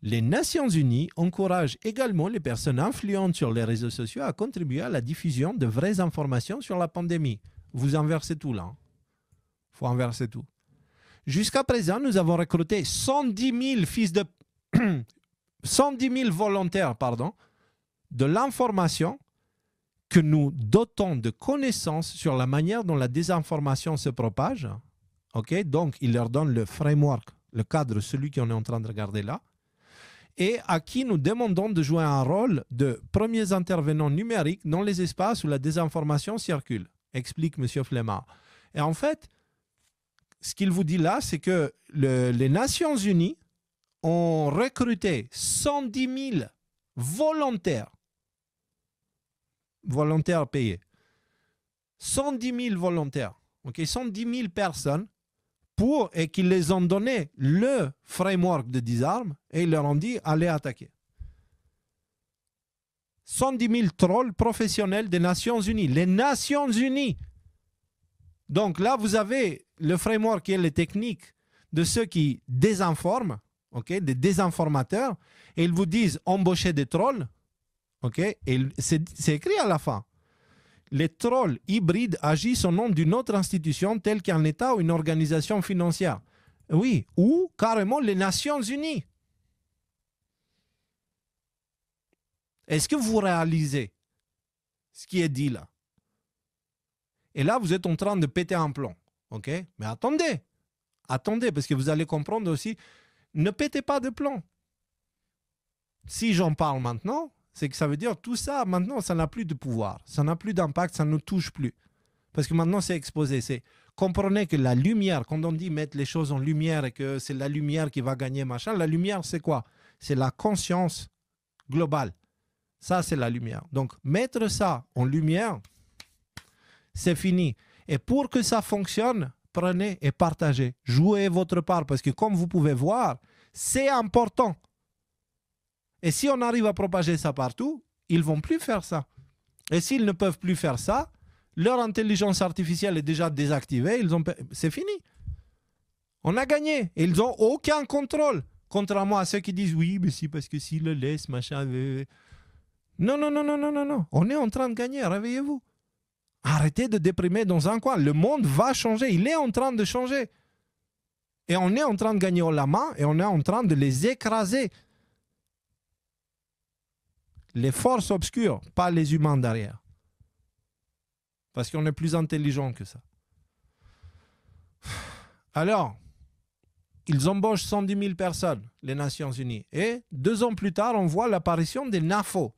[SPEAKER 1] Les Nations Unies encouragent également les personnes influentes sur les réseaux sociaux à contribuer à la diffusion de vraies informations sur la pandémie. Vous inversez tout là. Il faut inverser tout. Jusqu'à présent, nous avons recruté 110 000 volontaires de l'information que nous dotons de connaissances sur la manière dont la désinformation se propage. Okay? Donc, il leur donne le framework, le cadre, celui qu'on est en train de regarder là, et à qui nous demandons de jouer un rôle de premiers intervenants numériques dans les espaces où la désinformation circule, explique M. Flemmard. Et en fait, ce qu'il vous dit là, c'est que les Nations Unies ont recruté 110 000 volontaires payés. 110 000 volontaires, okay? 110 000 personnes et qu'ils les ont donné le framework de disarme et ils leur ont dit allez attaquer. 110 000 trolls professionnels des Nations Unies. Les Nations Unies. Donc là, vous avez le framework et les techniques de ceux qui désinforment, okay, des désinformateurs, et ils vous disent embaucher des trolls. Okay, et c'est écrit à la fin. Les trolls hybrides agissent au nom d'une autre institution telle qu'un État ou une organisation financière. Oui, ou carrément les Nations Unies. Est-ce que vous réalisez ce qui est dit là? Et là, vous êtes en train de péter un plomb. OK? Mais attendez. Attendez, parce que vous allez comprendre aussi, ne pétez pas de plomb. Si j'en parle maintenant, c'est que ça veut dire tout ça, maintenant, ça n'a plus de pouvoir. Ça n'a plus d'impact, ça ne nous touche plus. Parce que maintenant, c'est exposé. Comprenez que la lumière, quand on dit mettre les choses en lumière et que c'est la lumière qui va gagner, machin, la lumière, c'est quoi? C'est la conscience globale. Ça, c'est la lumière. Donc, mettre ça en lumière, c'est fini. Et pour que ça fonctionne, prenez et partagez. Jouez votre part parce que comme vous pouvez voir, c'est important. Et si on arrive à propager ça partout, ils ne vont plus faire ça. Et s'ils ne peuvent plus faire ça, leur intelligence artificielle est déjà désactivée, c'est fini. On a gagné. Et ils n'ont aucun contrôle. Contrairement à ceux qui disent oui, mais si, parce que s'ils le laissent, machin. Non, non, non, non, non, non, non. On est en train de gagner, réveillez-vous. Arrêtez de déprimer dans un coin. Le monde va changer. Il est en train de changer. Et on est en train de gagner au la main et on est en train de les écraser. Les forces obscures, pas les humains derrière. Parce qu'on est plus intelligent que ça. Alors, ils embauchent 110 000 personnes, les Nations Unies. Et 2 ans plus tard, on voit l'apparition des NAFO.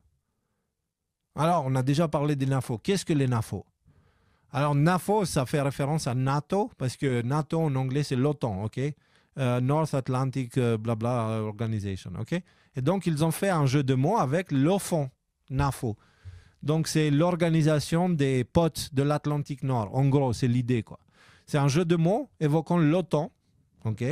[SPEAKER 1] Alors, on a déjà parlé des NAFO. Qu'est-ce que les NAFO? Alors, NAFO, ça fait référence à NATO, parce que NATO en anglais, c'est l'OTAN, ok? North Atlantic blabla Organization, ok? Et donc, ils ont fait un jeu de mots avec l'OFON, NAFO. Donc, c'est l'organisation des potes de l'Atlantique Nord. En gros, c'est l'idée, quoi. C'est un jeu de mots évoquant l'OTAN, ok?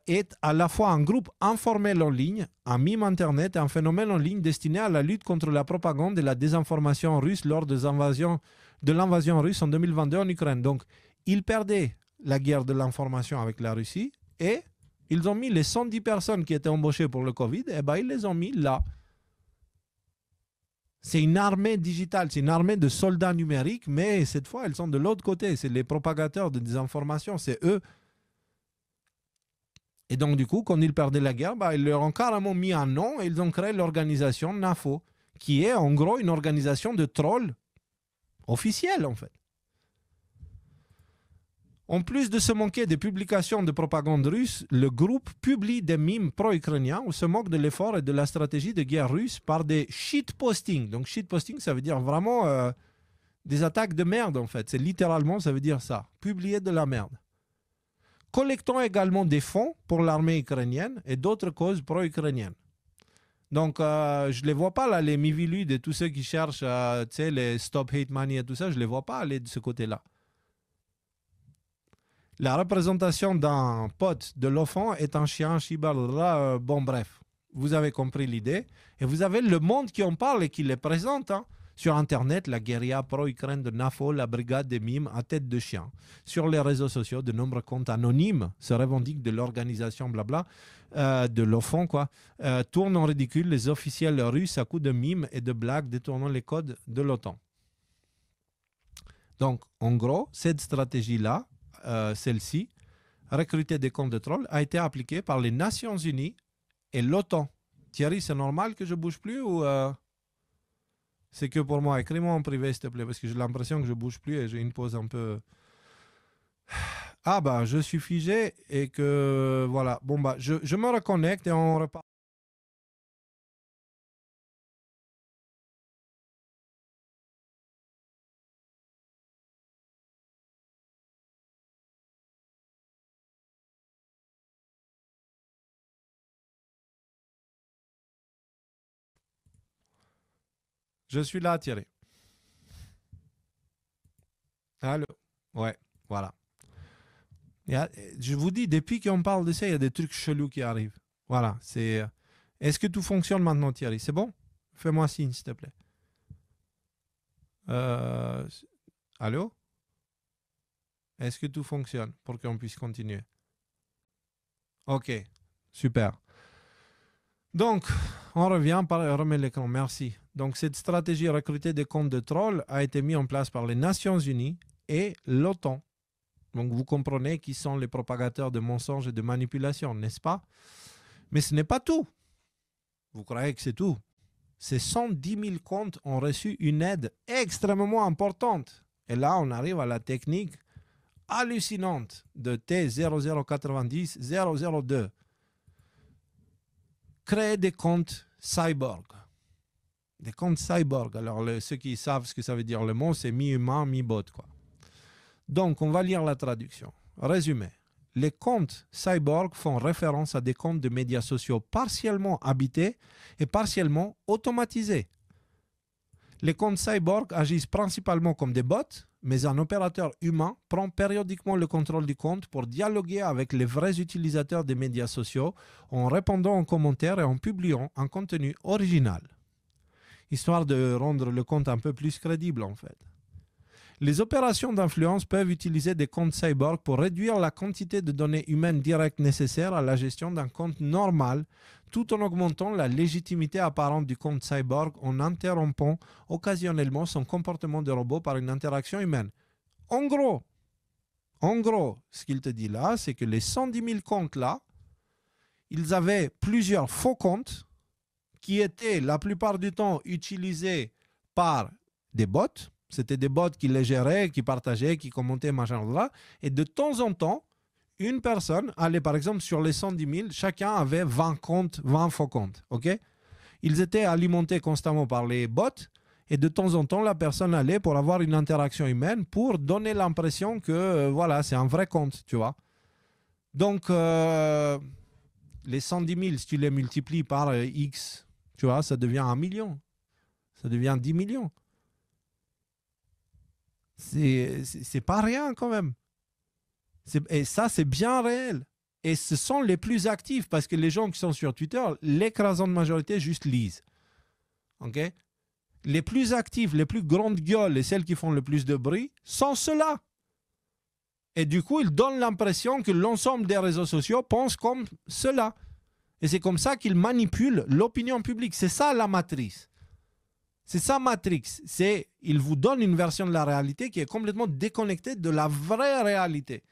[SPEAKER 1] Est à la fois un groupe informel en ligne, un mime Internet et un phénomène en ligne destiné à la lutte contre la propagande et la désinformation russe lors de l'invasion russe en 2022 en Ukraine. Donc, ils perdaient la guerre de l'information avec la Russie et ils ont mis les 110 personnes qui étaient embauchées pour le Covid, et ben ils les ont mis là. C'est une armée digitale, c'est une armée de soldats numériques, mais cette fois, ils sont de l'autre côté. C'est les propagateurs de désinformation, c'est eux. Et donc, du coup, quand ils perdaient la guerre, ils leur ont carrément mis un nom et ils ont créé l'organisation NAFO, qui est en gros une organisation de trolls officielle, en fait. En plus de se moquer des publications de propagande russe, le groupe publie des mimes pro-ukrainiens où se moque de l'effort et de la stratégie de guerre russe par des shitposting. Donc, shitposting, ça veut dire vraiment des attaques de merde, en fait. C'est littéralement, ça veut dire ça. Publier de la merde. Collectons également des fonds pour l'armée ukrainienne et d'autres causes pro-ukrainiennes. Donc, je ne les vois pas, là, les Miviludes et tous ceux qui cherchent, les Stop Hate Money et tout ça, je ne les vois pas aller de ce côté-là. La représentation d'un pote de l'OFON est un chien, Shiba, bon bref, vous avez compris l'idée. Et vous avez le monde qui en parle et qui les présente. Hein. Sur Internet, la guérilla pro-Ukraine de NAFO, la brigade des mimes à tête de chien. Sur les réseaux sociaux, de nombreux comptes anonymes se revendiquent de l'organisation blabla, de l'OFON, tournent en ridicule les officiels russes à coups de mimes et de blagues détournant les codes de l'OTAN. Donc, en gros, cette stratégie-là, celle-ci, recruter des comptes de trolls, a été appliquée par les Nations Unies et l'OTAN. Thierry, c'est normal que je bouge plus ou c'est que pour moi? Écris-moi en privé, s'il te plaît, parce que j'ai l'impression que je bouge plus et j'ai une pause un peu... Ah bah, je suis figé et que... Voilà. Bon bah, je me reconnecte et on repart. Je suis là, Thierry. Allô? Ouais, voilà. Je vous dis, depuis qu'on parle de ça, il y a des trucs chelous qui arrivent. Voilà, c'est... Est-ce que tout fonctionne maintenant, Thierry? C'est bon? Fais-moi signe, s'il te plaît. Allô? Est-ce que tout fonctionne pour qu'on puisse continuer? Ok, super. Donc, on revient par remet l'écran, merci. Donc, cette stratégie recruter des comptes de trolls a été mise en place par les Nations Unies et l'OTAN. Donc, vous comprenez qui sont les propagateurs de mensonges et de manipulations, n'est-ce pas? Mais ce n'est pas tout. Vous croyez que c'est tout? Ces 110 000 comptes ont reçu une aide extrêmement importante. Et là, on arrive à la technique hallucinante de T0090-002. Créer des comptes cyborg. Des comptes cyborg. Alors, ceux qui savent ce que ça veut dire le mot, c'est mi-humain, mi-bot, quoi. Donc, on va lire la traduction. Résumé. Les comptes cyborg font référence à des comptes de médias sociaux partiellement habités et partiellement automatisés. Les comptes cyborg agissent principalement comme des bots, mais un opérateur humain prend périodiquement le contrôle du compte pour dialoguer avec les vrais utilisateurs des médias sociaux en répondant aux commentaires et en publiant un contenu original, histoire de rendre le compte un peu plus crédible en fait. Les opérations d'influence peuvent utiliser des comptes cyborg pour réduire la quantité de données humaines directes nécessaires à la gestion d'un compte normal, tout en augmentant la légitimité apparente du compte cyborg en interrompant occasionnellement son comportement de robot par une interaction humaine. En gros, ce qu'il te dit là, c'est que les 110 000 comptes là, ils avaient plusieurs faux comptes qui étaient la plupart du temps utilisés par des bots. C'était des bots qui les géraient, qui partageaient, qui commentaient, machin, là. Et de temps en temps, une personne allait, par exemple, sur les 110 000, chacun avait 20 comptes, 20 faux comptes. Okay? Ils étaient alimentés constamment par les bots. Et de temps en temps, la personne allait pour avoir une interaction humaine pour donner l'impression que, voilà, c'est un vrai compte, tu vois. Donc, les 110 000, si tu les multiplies par X, tu vois, ça devient 1 million. Ça devient 10 millions. C'est pas rien quand même. Et ça, c'est bien réel. Et ce sont les plus actifs parce que les gens qui sont sur Twitter, l'écrasante majorité juste lisent. Okay? Les plus actifs, les plus grandes gueules et celles qui font le plus de bruit sont ceux-là. Et du coup, ils donnent l'impression que l'ensemble des réseaux sociaux pensent comme cela. Et c'est comme ça qu'ils manipulent l'opinion publique. C'est ça la matrice. C'est ça Matrix, il vous donne une version de la réalité qui est complètement déconnectée de la vraie réalité.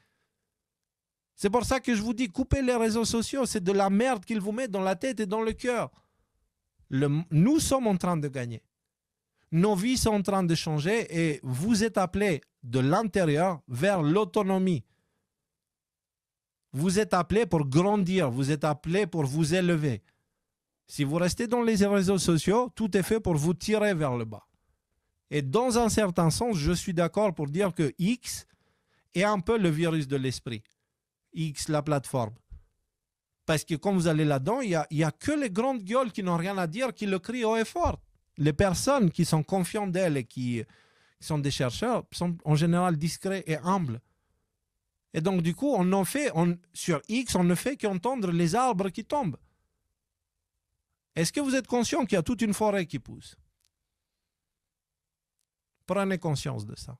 [SPEAKER 1] C'est pour ça que je vous dis, coupez les réseaux sociaux, c'est de la merde qu'ils vous mettent dans la tête et dans le cœur. Nous sommes en train de gagner. Nos vies sont en train de changer et vous êtes appelés de l'intérieur vers l'autonomie. Vous êtes appelés pour grandir, vous êtes appelés pour vous élever. Si vous restez dans les réseaux sociaux, tout est fait pour vous tirer vers le bas. Et dans un certain sens, je suis d'accord pour dire que X est un peu le virus de l'esprit. X, la plateforme. Parce que quand vous allez là-dedans, il n'y a que les grandes gueules qui n'ont rien à dire, qui le crient haut et fort. Les personnes qui sont confiantes d'elles et qui sont des chercheurs sont en général discrets et humbles. Et donc, du coup, sur X, on ne fait qu'entendre les arbres qui tombent. Est-ce que vous êtes conscient qu'il y a toute une forêt qui pousse? Prenez conscience de ça.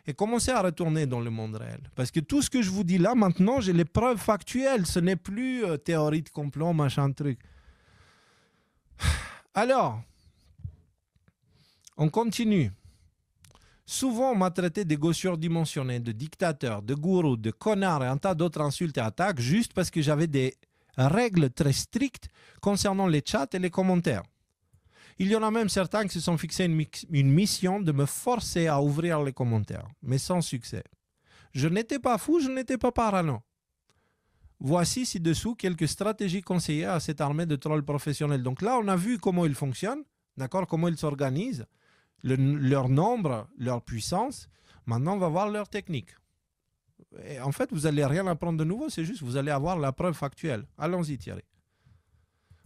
[SPEAKER 1] Et commencez à retourner dans le monde réel. Parce que tout ce que je vous dis là, maintenant, j'ai les preuves factuelles. Ce n'est plus théorie de complot, machin truc. Alors, on continue. Souvent, on m'a traité d'égo surdimensionné, de dictateur, de gourou, de connard et un tas d'autres insultes et attaques juste parce que j'avais des règles très strictes concernant les chats et les commentaires. Il y en a même certains qui se sont fixés une mission de me forcer à ouvrir les commentaires, mais sans succès. Je n'étais pas fou, je n'étais pas parano. Voici ci-dessous quelques stratégies conseillées à cette armée de trolls professionnels. Donc là, on a vu comment ils fonctionnent, d'accord, comment ils s'organisent, leur nombre, leur puissance. Maintenant, on va voir leur technique. Et en fait, vous n'allez rien apprendre de nouveau, c'est juste vous allez avoir la preuve factuelle. Allons-y, Thierry.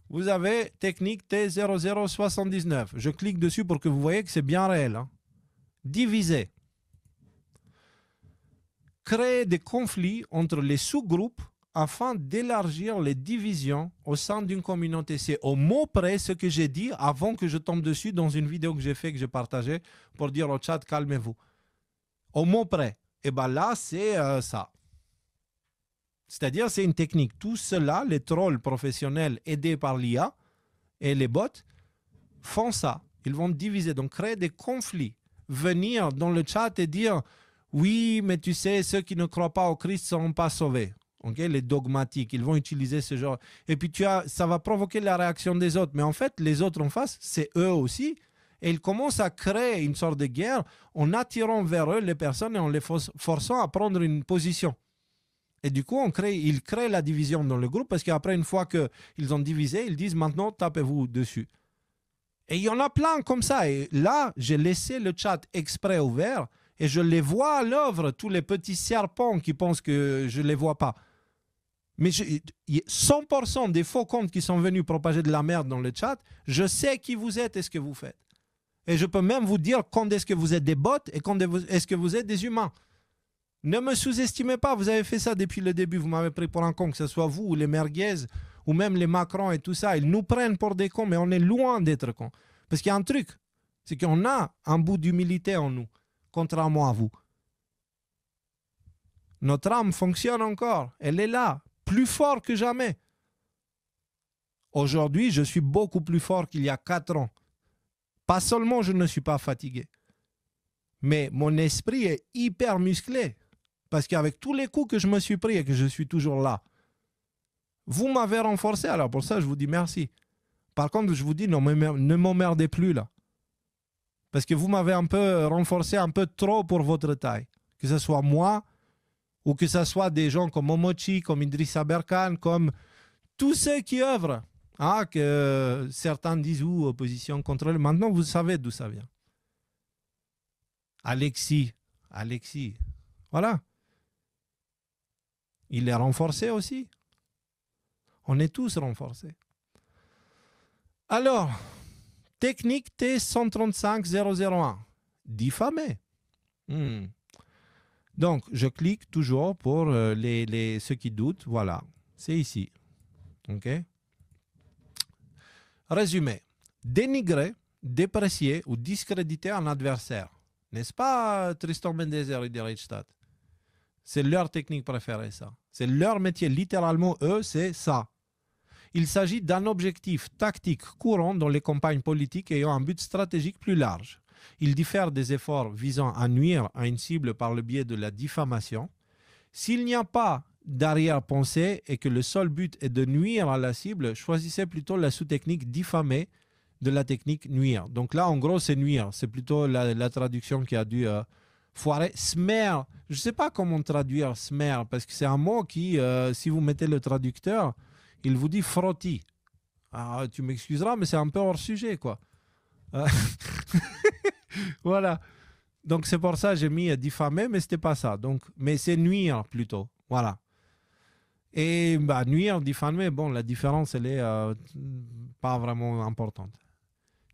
[SPEAKER 1] Vous avez technique T0079. Je clique dessus pour que vous voyez que c'est bien réel. Hein. Diviser. Créer des conflits entre les sous-groupes afin d'élargir les divisions au sein d'une communauté. C'est au mot près ce que j'ai dit avant que je tombe dessus dans une vidéo que j'ai fait, que j'ai partagée pour dire au chat, calmez-vous. Au mot près. Et bien là, c'est ça. C'est-à-dire, c'est une technique. Tout cela, les trolls professionnels aidés par l'IA et les bots font ça. Ils vont diviser, donc créer des conflits. Venir dans le chat et dire « Oui, mais tu sais, ceux qui ne croient pas au Christ ne seront pas sauvés. » Okay? Les dogmatiques, ils vont utiliser ce genre. Et puis, ça va provoquer la réaction des autres. Mais en fait, les autres en face, c'est eux aussi. Et ils commencent à créer une sorte de guerre en attirant vers eux les personnes et en les forçant à prendre une position. Et du coup, ils créent la division dans le groupe parce qu'après, une fois qu'ils ont divisé, ils disent maintenant, tapez-vous dessus. Et il y en a plein comme ça. Et là, j'ai laissé le chat exprès ouvert et je les vois à l'œuvre, tous les petits serpents qui pensent que je ne les vois pas. Mais 100% des faux comptes qui sont venus propager de la merde dans le chat, je sais qui vous êtes et ce que vous faites. Et je peux même vous dire quand est-ce que vous êtes des bots et quand est-ce que vous êtes des humains. Ne me sous-estimez pas, vous avez fait ça depuis le début, vous m'avez pris pour un con, que ce soit vous ou les merguez ou même les Macron et tout ça. Ils nous prennent pour des cons, mais on est loin d'être cons. Parce qu'il y a un truc, c'est qu'on a un bout d'humilité en nous, contrairement à vous. Notre âme fonctionne encore, elle est là, plus fort que jamais. Aujourd'hui, je suis beaucoup plus fort qu'il y a 4 ans. Pas seulement je ne suis pas fatigué, mais mon esprit est hyper musclé. Parce qu'avec tous les coups que je me suis pris et que je suis toujours là, vous m'avez renforcé, alors pour ça je vous dis merci. Par contre, je vous dis, ne m'emmerdez plus là. Parce que vous m'avez un peu renforcé, un peu trop pour votre taille. Que ce soit moi, ou que ce soit des gens comme Momochi, comme Idrissa Berkane, comme tous ceux qui œuvrent. Ah, que certains disent, opposition contrôle. Maintenant, vous savez d'où ça vient. Alexis, voilà. Il est renforcé aussi. On est tous renforcés. Alors, technique T135001, diffamé. Donc, je clique toujours pour ceux qui doutent. Voilà, c'est ici. OK? Résumé. Dénigrer, déprécier ou discréditer un adversaire. N'est-ce pas Tristan Mendezer et Derrichstadt? C'est leur technique préférée, ça. C'est leur métier. Littéralement, eux, c'est ça. Il s'agit d'un objectif tactique courant dans les campagnes politiques ayant un but stratégique plus large. Il diffère des efforts visant à nuire à une cible par le biais de la diffamation. S'il n'y a pas d'arrière-pensée et que le seul but est de nuire à la cible, choisissez plutôt la sous-technique diffamer de la technique nuire. Donc là, en gros, c'est nuire. C'est plutôt la traduction qui a dû foirer. Smer, je ne sais pas comment traduire smer, parce que c'est un mot qui, si vous mettez le traducteur, il vous dit frotti. Alors, tu m'excuseras, mais c'est un peu hors sujet, quoi. Voilà. Donc, c'est pour ça que j'ai mis diffamer, mais ce n'était pas ça. Donc, mais c'est nuire plutôt. Voilà. Et nuire, diffamer, bon, la différence, elle est pas vraiment importante.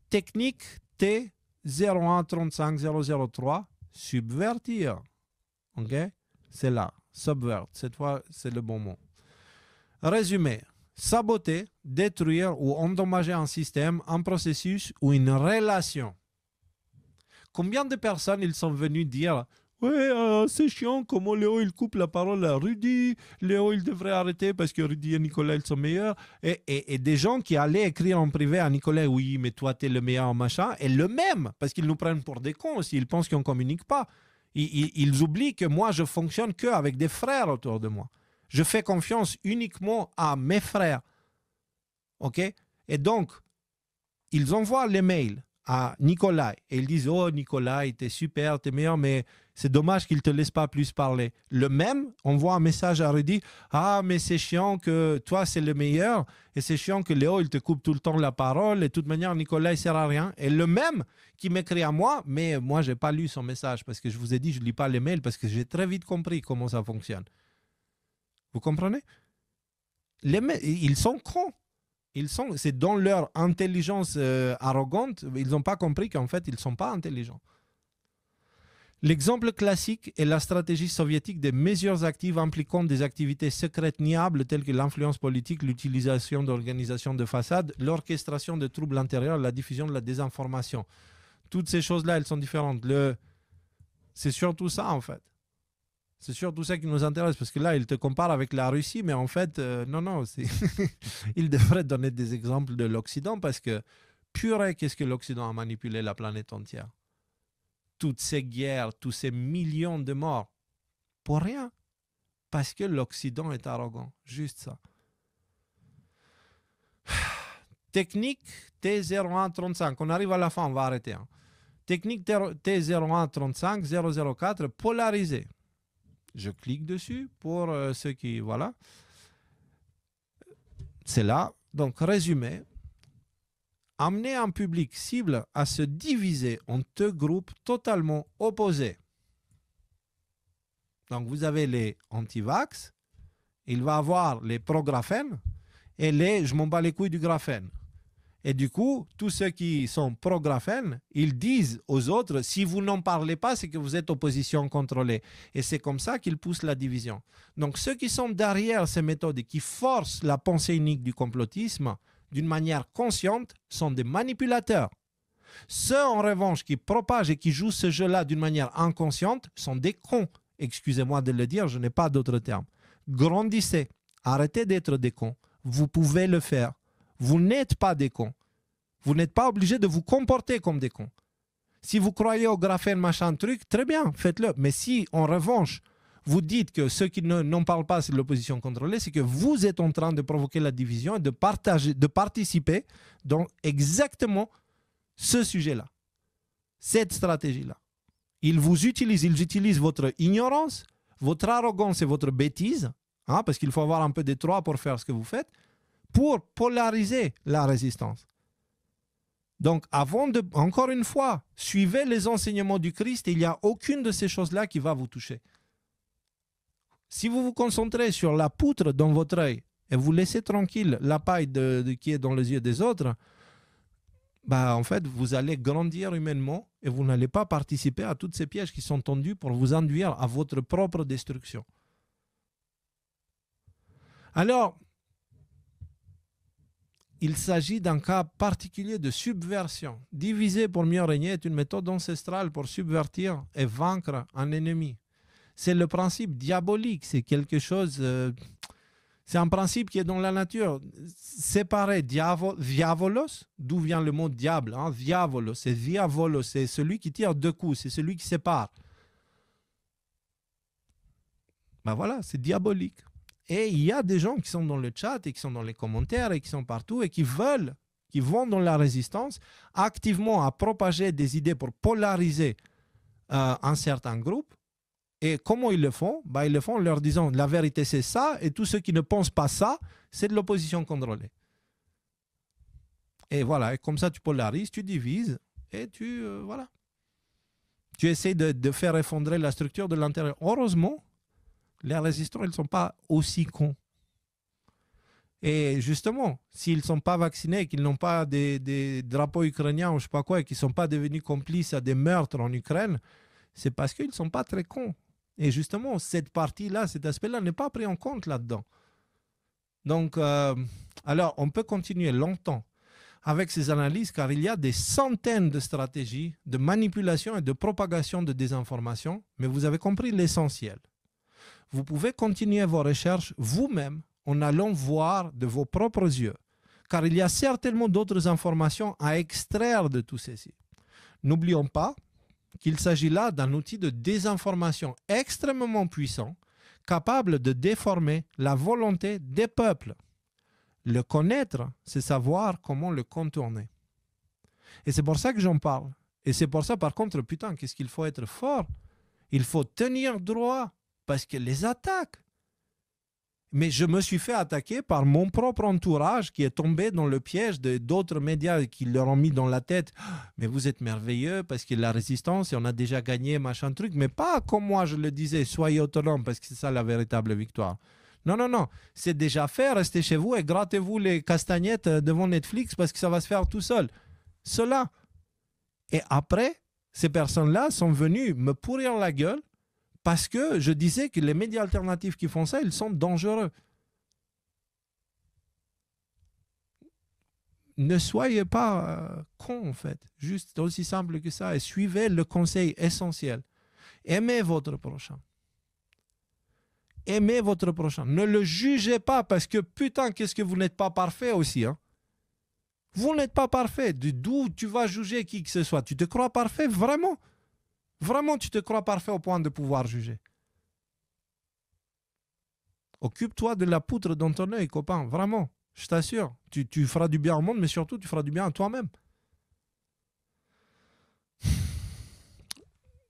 [SPEAKER 1] Technique T0135003, subvertir. OK? C'est là. Subvert. Cette fois, c'est le bon mot. Résumé. Saboter, détruire ou endommager un système, un processus ou une relation. Combien de personnes ils sont venus dire « Ouais, c'est chiant comment Léo il coupe la parole à Rudy, Léo il devrait arrêter parce que Rudy et Nicolas ils sont meilleurs. » Et des gens qui allaient écrire en privé à Nicolas « Oui, mais toi t'es le meilleur machin. » Et le même, parce qu'ils nous prennent pour des cons aussi, ils pensent qu'on ne communique pas. Ils oublient que moi je fonctionne qu'avec des frères autour de moi. Je fais confiance uniquement à mes frères. OK? Et donc, ils envoient les mails à Nicolas et ils disent « Oh, Nicolas, t'es super, t'es meilleur, mais c'est dommage qu'il ne te laisse pas plus parler. » Le même envoie un message à Rudy « Ah, mais c'est chiant que toi, c'est le meilleur et c'est chiant que Léo, il te coupe tout le temps la parole et de toute manière, Nicolas, il ne sert à rien. » Et le même qui m'écrit à moi, mais moi, je n'ai pas lu son message parce que je vous ai dit, je ne lis pas les mails parce que j'ai très vite compris comment ça fonctionne. Vous comprenez? Ils sont cons. C'est dans leur intelligence arrogante, ils n'ont pas compris qu'en fait, ils ne sont pas intelligents. L'exemple classique est la stratégie soviétique des mesures actives impliquant des activités secrètes niables telles que l'influence politique, l'utilisation d'organisations de façade, l'orchestration de troubles intérieurs, la diffusion de la désinformation. Toutes ces choses-là, elles sont différentes. C'est surtout ça, en fait. C'est surtout ça qui nous intéresse, parce que là, il te compare avec la Russie, mais en fait, non, il devrait donner des exemples de l'Occident, parce que, purée, qu'est-ce que l'Occident a manipulé la planète entière. Toutes ces guerres, tous ces millions de morts, pour rien, parce que l'Occident est arrogant, juste ça. Technique T0135, on arrive à la fin, on va arrêter. Hein. Technique T0135 004, polarisé. Je clique dessus pour ceux qui... Voilà. C'est là. Donc, résumé. Amener un public cible à se diviser en deux groupes totalement opposés. Donc, vous avez les anti-vax, il va avoir les pro-graphène et les je m'en bats les couilles du graphène. Et du coup, tous ceux qui sont pro-graphène, ils disent aux autres, si vous n'en parlez pas, c'est que vous êtes opposition contrôlée. Et c'est comme ça qu'ils poussent la division. Donc ceux qui sont derrière ces méthodes et qui forcent la pensée unique du complotisme d'une manière consciente sont des manipulateurs. Ceux, en revanche, qui propagent et qui jouent ce jeu-là d'une manière inconsciente sont des cons. Excusez-moi de le dire, je n'ai pas d'autre terme. Grandissez, arrêtez d'être des cons. Vous pouvez le faire. Vous n'êtes pas des cons. Vous n'êtes pas obligé de vous comporter comme des cons. Si vous croyez au graphène, machin, truc, très bien, faites-le. Mais si, en revanche, vous dites que ceux qui n'en parlent pas, c'est de l'opposition contrôlée, c'est que vous êtes en train de provoquer la division et de participer dans exactement ce sujet-là, cette stratégie-là. Ils vous utilisent, ils utilisent votre ignorance, votre arrogance et votre bêtise, hein, parce qu'il faut avoir un peu des trois pour faire ce que vous faites, pour polariser la résistance. Donc, encore une fois, suivez les enseignements du Christ et il n'y a aucune de ces choses-là qui va vous toucher. Si vous vous concentrez sur la poutre dans votre œil et vous laissez tranquille la paille qui est dans les yeux des autres, en fait, vous allez grandir humainement et vous n'allez pas participer à tous ces pièges qui sont tendus pour vous induire à votre propre destruction. Alors, il s'agit d'un cas particulier de subversion. Diviser pour mieux régner est une méthode ancestrale pour subvertir et vaincre un ennemi. C'est le principe diabolique, c'est quelque chose... c'est un principe qui est dans la nature. Séparer diavolos, d'où vient le mot diable, hein, diavolos, c'est diavolos, c'est celui qui tire deux coups, c'est celui qui sépare. Voilà, c'est diabolique. Et il y a des gens qui sont dans le chat et qui sont dans les commentaires et qui sont partout et qui vont dans la résistance activement à propager des idées pour polariser un certain groupe. Et comment ils le font? Ils le font en leur disant la vérité c'est ça et tous ceux qui ne pensent pas ça, c'est de l'opposition contrôlée. Et voilà, et comme ça tu polarises, tu divises et tu essaies de faire effondrer la structure de l'intérieur. Heureusement, les résistants, ils ne sont pas aussi cons. Et justement, s'ils ne sont pas vaccinés, qu'ils n'ont pas des drapeaux ukrainiens ou je ne sais pas quoi, et qu'ils ne sont pas devenus complices à des meurtres en Ukraine, c'est parce qu'ils ne sont pas très cons. Et justement, cette partie-là, cet aspect-là n'est pas pris en compte là-dedans. Donc, alors, on peut continuer longtemps avec ces analyses, car il y a des centaines de stratégies de manipulation et de propagation de désinformation, mais vous avez compris l'essentiel. Vous pouvez continuer vos recherches vous-même en allant voir de vos propres yeux, car il y a certainement d'autres informations à extraire de tout ceci. N'oublions pas qu'il s'agit là d'un outil de désinformation extrêmement puissant, capable de déformer la volonté des peuples. Le connaître, c'est savoir comment le contourner. Et c'est pour ça que j'en parle. Et c'est pour ça, par contre, putain, qu'est-ce qu'il faut être fort? Il faut tenir droit. Parce que les attaques. Mais je me suis fait attaquer par mon propre entourage qui est tombé dans le piège d'autres médias qui leur ont mis dans la tête « Mais vous êtes merveilleux parce que la résistance et on a déjà gagné, machin truc. » Mais pas comme moi je le disais, soyez autonome parce que c'est ça la véritable victoire. Non, non, non. C'est déjà fait, restez chez vous et grattez-vous les castagnettes devant Netflix parce que ça va se faire tout seul. Cela. Et après, ces personnes-là sont venues me pourrir la gueule parce que je disais que les médias alternatifs qui font ça, ils sont dangereux. Ne soyez pas cons, en fait. Juste aussi simple que ça. Et suivez le conseil essentiel. Aimez votre prochain. Aimez votre prochain. Ne le jugez pas parce que putain, qu'est-ce que vous n'êtes pas parfait aussi. Hein? Vous n'êtes pas parfait. D'où tu vas juger qui que ce soit? Tu te crois parfait? Vraiment? Vraiment, tu te crois parfait au point de pouvoir juger? Occupe-toi de la poutre dans ton œil, copain. Vraiment. Je t'assure. Tu feras du bien au monde, mais surtout, tu feras du bien à toi-même.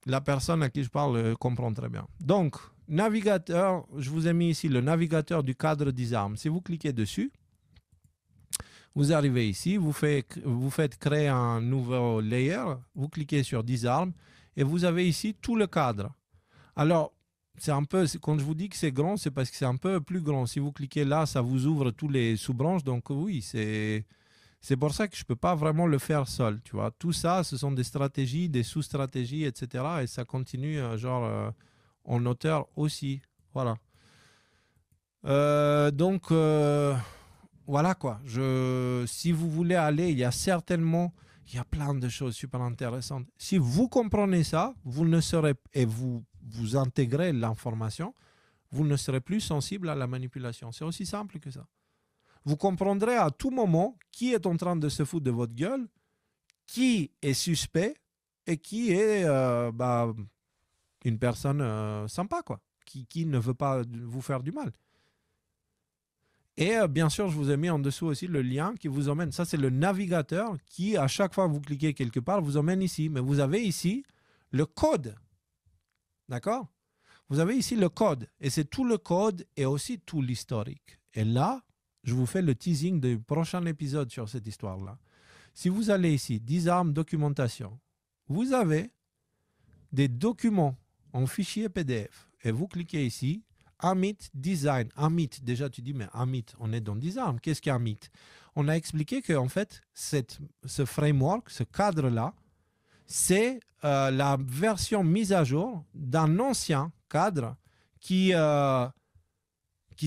[SPEAKER 1] La personne à qui je parle comprend très bien. Donc, navigateur, je vous ai mis ici le navigateur du cadre Disarm. Si vous cliquez dessus, vous arrivez ici, vous faites créer un nouveau layer, vous cliquez sur Disarm et vous avez ici tout le cadre. Alors, c'est un peu, quand je vous dis que c'est grand, c'est parce que c'est un peu plus grand. Si vous cliquez là, ça vous ouvre tous les sous-branches. Donc oui, c'est pour ça que je ne peux pas vraiment le faire seul. Tu vois. Tout ça, ce sont des stratégies, des sous-stratégies, etc. Et ça continue en hauteur aussi. Voilà. Donc, voilà quoi. Si vous voulez aller, il y a plein de choses super intéressantes. Si vous comprenez ça, vous ne serez, et vous intégrez l'information, vous ne serez plus sensible à la manipulation. C'est aussi simple que ça. Vous comprendrez à tout moment qui est en train de se foutre de votre gueule, qui est suspect et qui est une personne sympa, quoi, qui ne veut pas vous faire du mal. Et bien sûr, je vous ai mis en dessous aussi le lien qui vous emmène. Ça, c'est le navigateur qui, à chaque fois que vous cliquez quelque part, vous emmène ici. Mais vous avez ici le code. D'accord? Vous avez ici le code. Et c'est tout le code et aussi tout l'historique. Et là, je vous fais le teasing du prochain épisode sur cette histoire-là. Si vous allez ici, Disarm documentation, vous avez des documents en fichier PDF. Et vous cliquez ici, Amit Design. Amit, déjà tu dis, mais Amit, on est dans Disarm. Qu'est-ce qu'est Amit? On a expliqué qu'en fait, ce framework, ce cadre-là, c'est la version mise à jour d'un ancien cadre qui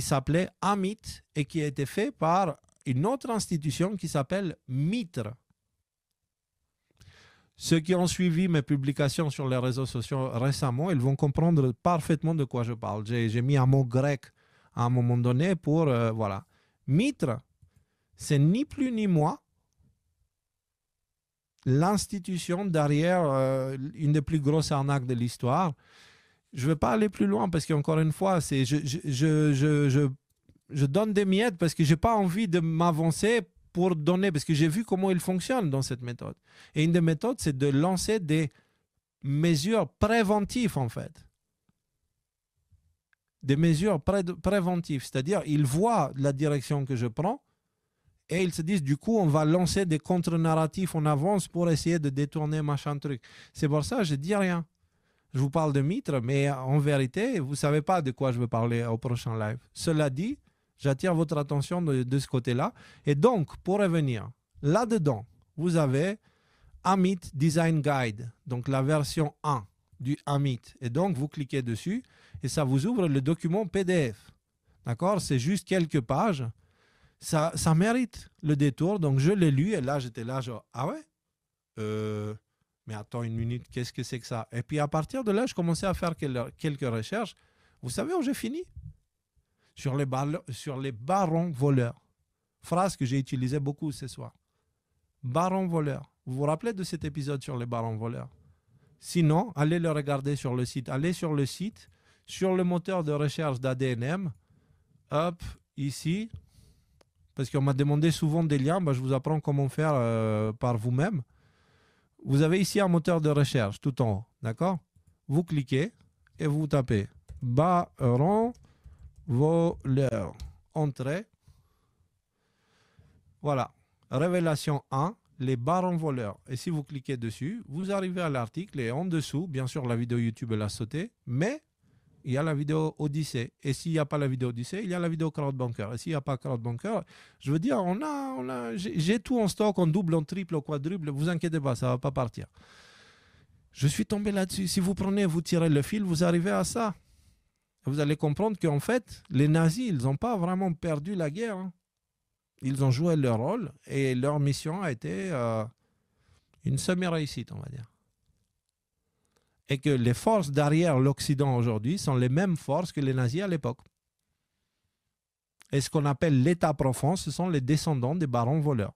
[SPEAKER 1] s'appelait Amit et qui a été fait par une autre institution qui s'appelle Mitre. Ceux qui ont suivi mes publications sur les réseaux sociaux récemment, ils vont comprendre parfaitement de quoi je parle. J'ai mis un mot grec à un moment donné pour... voilà. Mitre, c'est ni plus ni moins l'institution derrière une des plus grosses arnaques de l'histoire. Je ne vais pas aller plus loin parce qu'encore une fois, je donne des miettes parce que je n'ai pas envie de m'avancer pour donner, parce que j'ai vu comment il fonctionne dans cette méthode. Et une des méthodes, c'est de lancer des mesures préventives, en fait. Des mesures préventives, c'est-à-dire, ils voient la direction que je prends et ils se disent, du coup, on va lancer des contre-narratifs en avance pour essayer de détourner machin truc. C'est pour ça que je ne dis rien. Je vous parle de Mitre, mais en vérité, vous ne savez pas de quoi je vais parler au prochain live. Cela dit, j'attire votre attention de ce côté-là. Et donc, pour revenir, là-dedans, vous avez Amit Design Guide, donc la version 1 du Amit. Et donc, vous cliquez dessus et ça vous ouvre le document PDF. D'accord? C'est juste quelques pages. Ça mérite le détour. Donc, je l'ai lu et là, j'étais là, genre, ah ouais? Mais attends une minute, qu'est-ce que c'est que ça? Et puis, à partir de là, je commençais à faire quelques recherches. Vous savez où j'ai fini? Sur les barons voleurs. Phrase que j'ai utilisée beaucoup ce soir. Barons voleurs. Vous vous rappelez de cet épisode sur les barons voleurs? Sinon, allez le regarder sur le site. Allez sur le site, sur le moteur de recherche d'ADNM. Hop, ici. Parce qu'on m'a demandé souvent des liens. Je vous apprends comment faire par vous-même. Vous avez ici un moteur de recherche tout en haut. D'accord? Vous cliquez et vous tapez barons voleur. Entrée. Voilà. Révélation 1, les barons voleurs. Et si vous cliquez dessus, vous arrivez à l'article et en dessous, bien sûr, la vidéo YouTube elle a sauté, mais il y a la vidéo Odyssée. Et s'il n'y a pas la vidéo Odyssée, il y a la vidéo Crowdbunker. Et s'il n'y a pas Crowdbunker, je veux dire, j'ai tout en stock, en double, en triple, en quadruple. Vous inquiétez pas, ça ne va pas partir. Je suis tombé là-dessus. Si vous prenez, vous tirez le fil, vous arrivez à ça. Vous allez comprendre qu'en fait, les nazis, ils n'ont pas vraiment perdu la guerre. Hein. Ils ont joué leur rôle et leur mission a été une semi-réussite, on va dire. et que les forces derrière l'Occident aujourd'hui sont les mêmes forces que les nazis à l'époque. Et ce qu'on appelle l'État profond, ce sont les descendants des barons voleurs.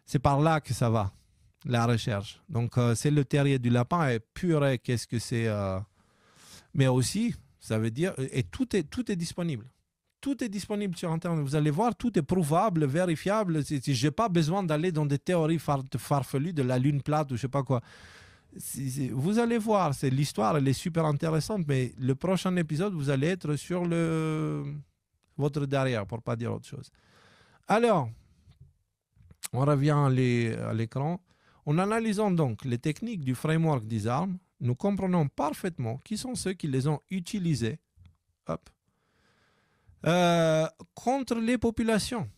[SPEAKER 1] C'est par là que ça va, la recherche. Donc, c'est le terrier du lapin et purée, qu'est-ce que c'est mais aussi, ça veut dire, et tout est disponible. Tout est disponible sur Internet. Vous allez voir, tout est prouvable, vérifiable. Je n'ai pas besoin d'aller dans des théories farfelues de la Lune plate ou je ne sais pas quoi. Vous allez voir, l'histoire, elle est super intéressante, mais le prochain épisode, vous allez être sur votre derrière, pour ne pas dire autre chose. Alors, on revient à l'écran. En analysant donc les techniques du framework Disarm, nous comprenons parfaitement qui sont ceux qui les ont utilisés contre les populations.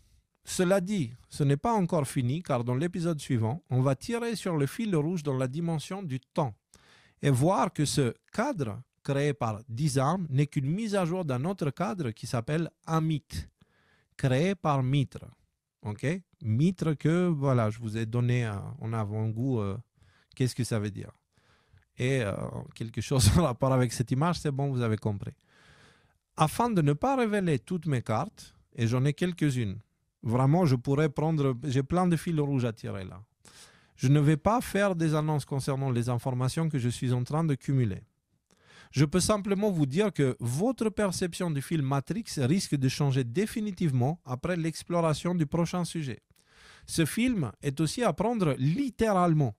[SPEAKER 1] Cela dit, ce n'est pas encore fini car dans l'épisode suivant, on va tirer sur le fil rouge dans la dimension du temps et voir que ce cadre créé par Disarm n'est qu'une mise à jour d'un autre cadre qui s'appelle Amit, créé par Mitre. Ok, Mitre que, voilà, je vous ai donné en avant-goût qu'est-ce que ça veut dire. Et quelque chose en rapport avec cette image, c'est bon, vous avez compris. Afin de ne pas révéler toutes mes cartes, et j'en ai quelques-unes, vraiment, j'ai plein de fils rouges à tirer là. Je ne vais pas faire des annonces concernant les informations que je suis en train de cumuler. Je peux simplement vous dire que votre perception du film Matrix risque de changer définitivement après l'exploration du prochain sujet. Ce film est aussi à prendre littéralement.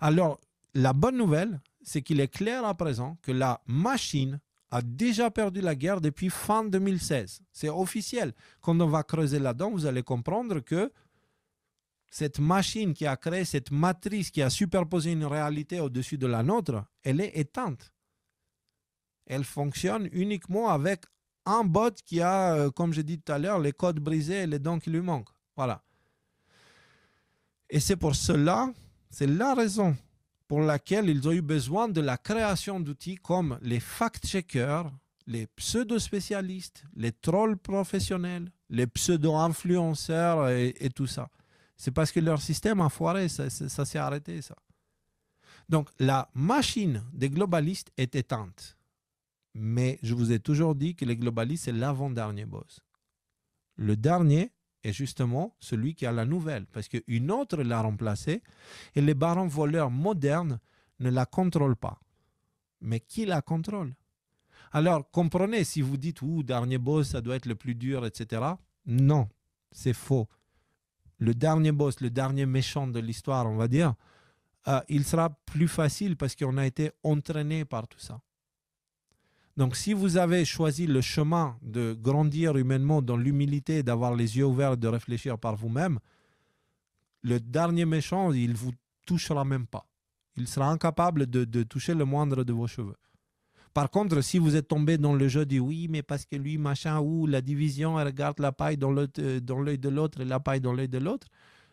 [SPEAKER 1] Alors, la bonne nouvelle, c'est qu'il est clair à présent que la machine a déjà perdu la guerre depuis fin 2016. C'est officiel. Quand on va creuser là-dedans, vous allez comprendre que cette machine qui a créé cette matrice qui a superposé une réalité au-dessus de la nôtre, elle est éteinte. Elle fonctionne uniquement avec un bot qui a, comme j'ai dit tout à l'heure, les codes brisés et les dents qui lui manquent. Voilà. Et c'est pour cela, c'est la raison pour laquelle ils ont eu besoin de la création d'outils comme les fact-checkers, les pseudo-spécialistes, les trolls professionnels, les pseudo-influenceurs et tout ça. C'est parce que leur système a foiré, ça s'est arrêté, ça. Donc, la machine des globalistes est éteinte. Mais je vous ai toujours dit que les globalistes, c'est l'avant-dernier boss. Le dernier est justement celui qui a la nouvelle, parce qu'une autre l'a remplacée et les barons voleurs modernes ne la contrôlent pas. Mais qui la contrôle? Alors, comprenez, si vous dites « dernier boss, ça doit être le plus dur, etc. » Non, c'est faux. Le dernier boss, le dernier méchant de l'histoire, on va dire, il sera plus facile parce qu'on a été entraîné par tout ça. Donc, si vous avez choisi le chemin de grandir humainement dans l'humilité, d'avoir les yeux ouverts, de réfléchir par vous-même, le dernier méchant, il ne vous touchera même pas. Il sera incapable de toucher le moindre de vos cheveux. Par contre, si vous êtes tombé dans le jeu du oui, mais parce que lui, machin, ou la division, elle regarde la paille dans l'œil de l'autre et la paille dans l'œil de l'autre,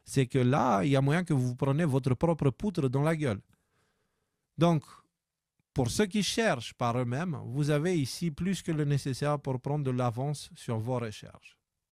[SPEAKER 1] c'est que là, il y a moyen que vous preniez votre propre poutre dans la gueule. Donc, pour ceux qui cherchent par eux-mêmes, vous avez ici plus que le nécessaire pour prendre de l'avance sur vos recherches.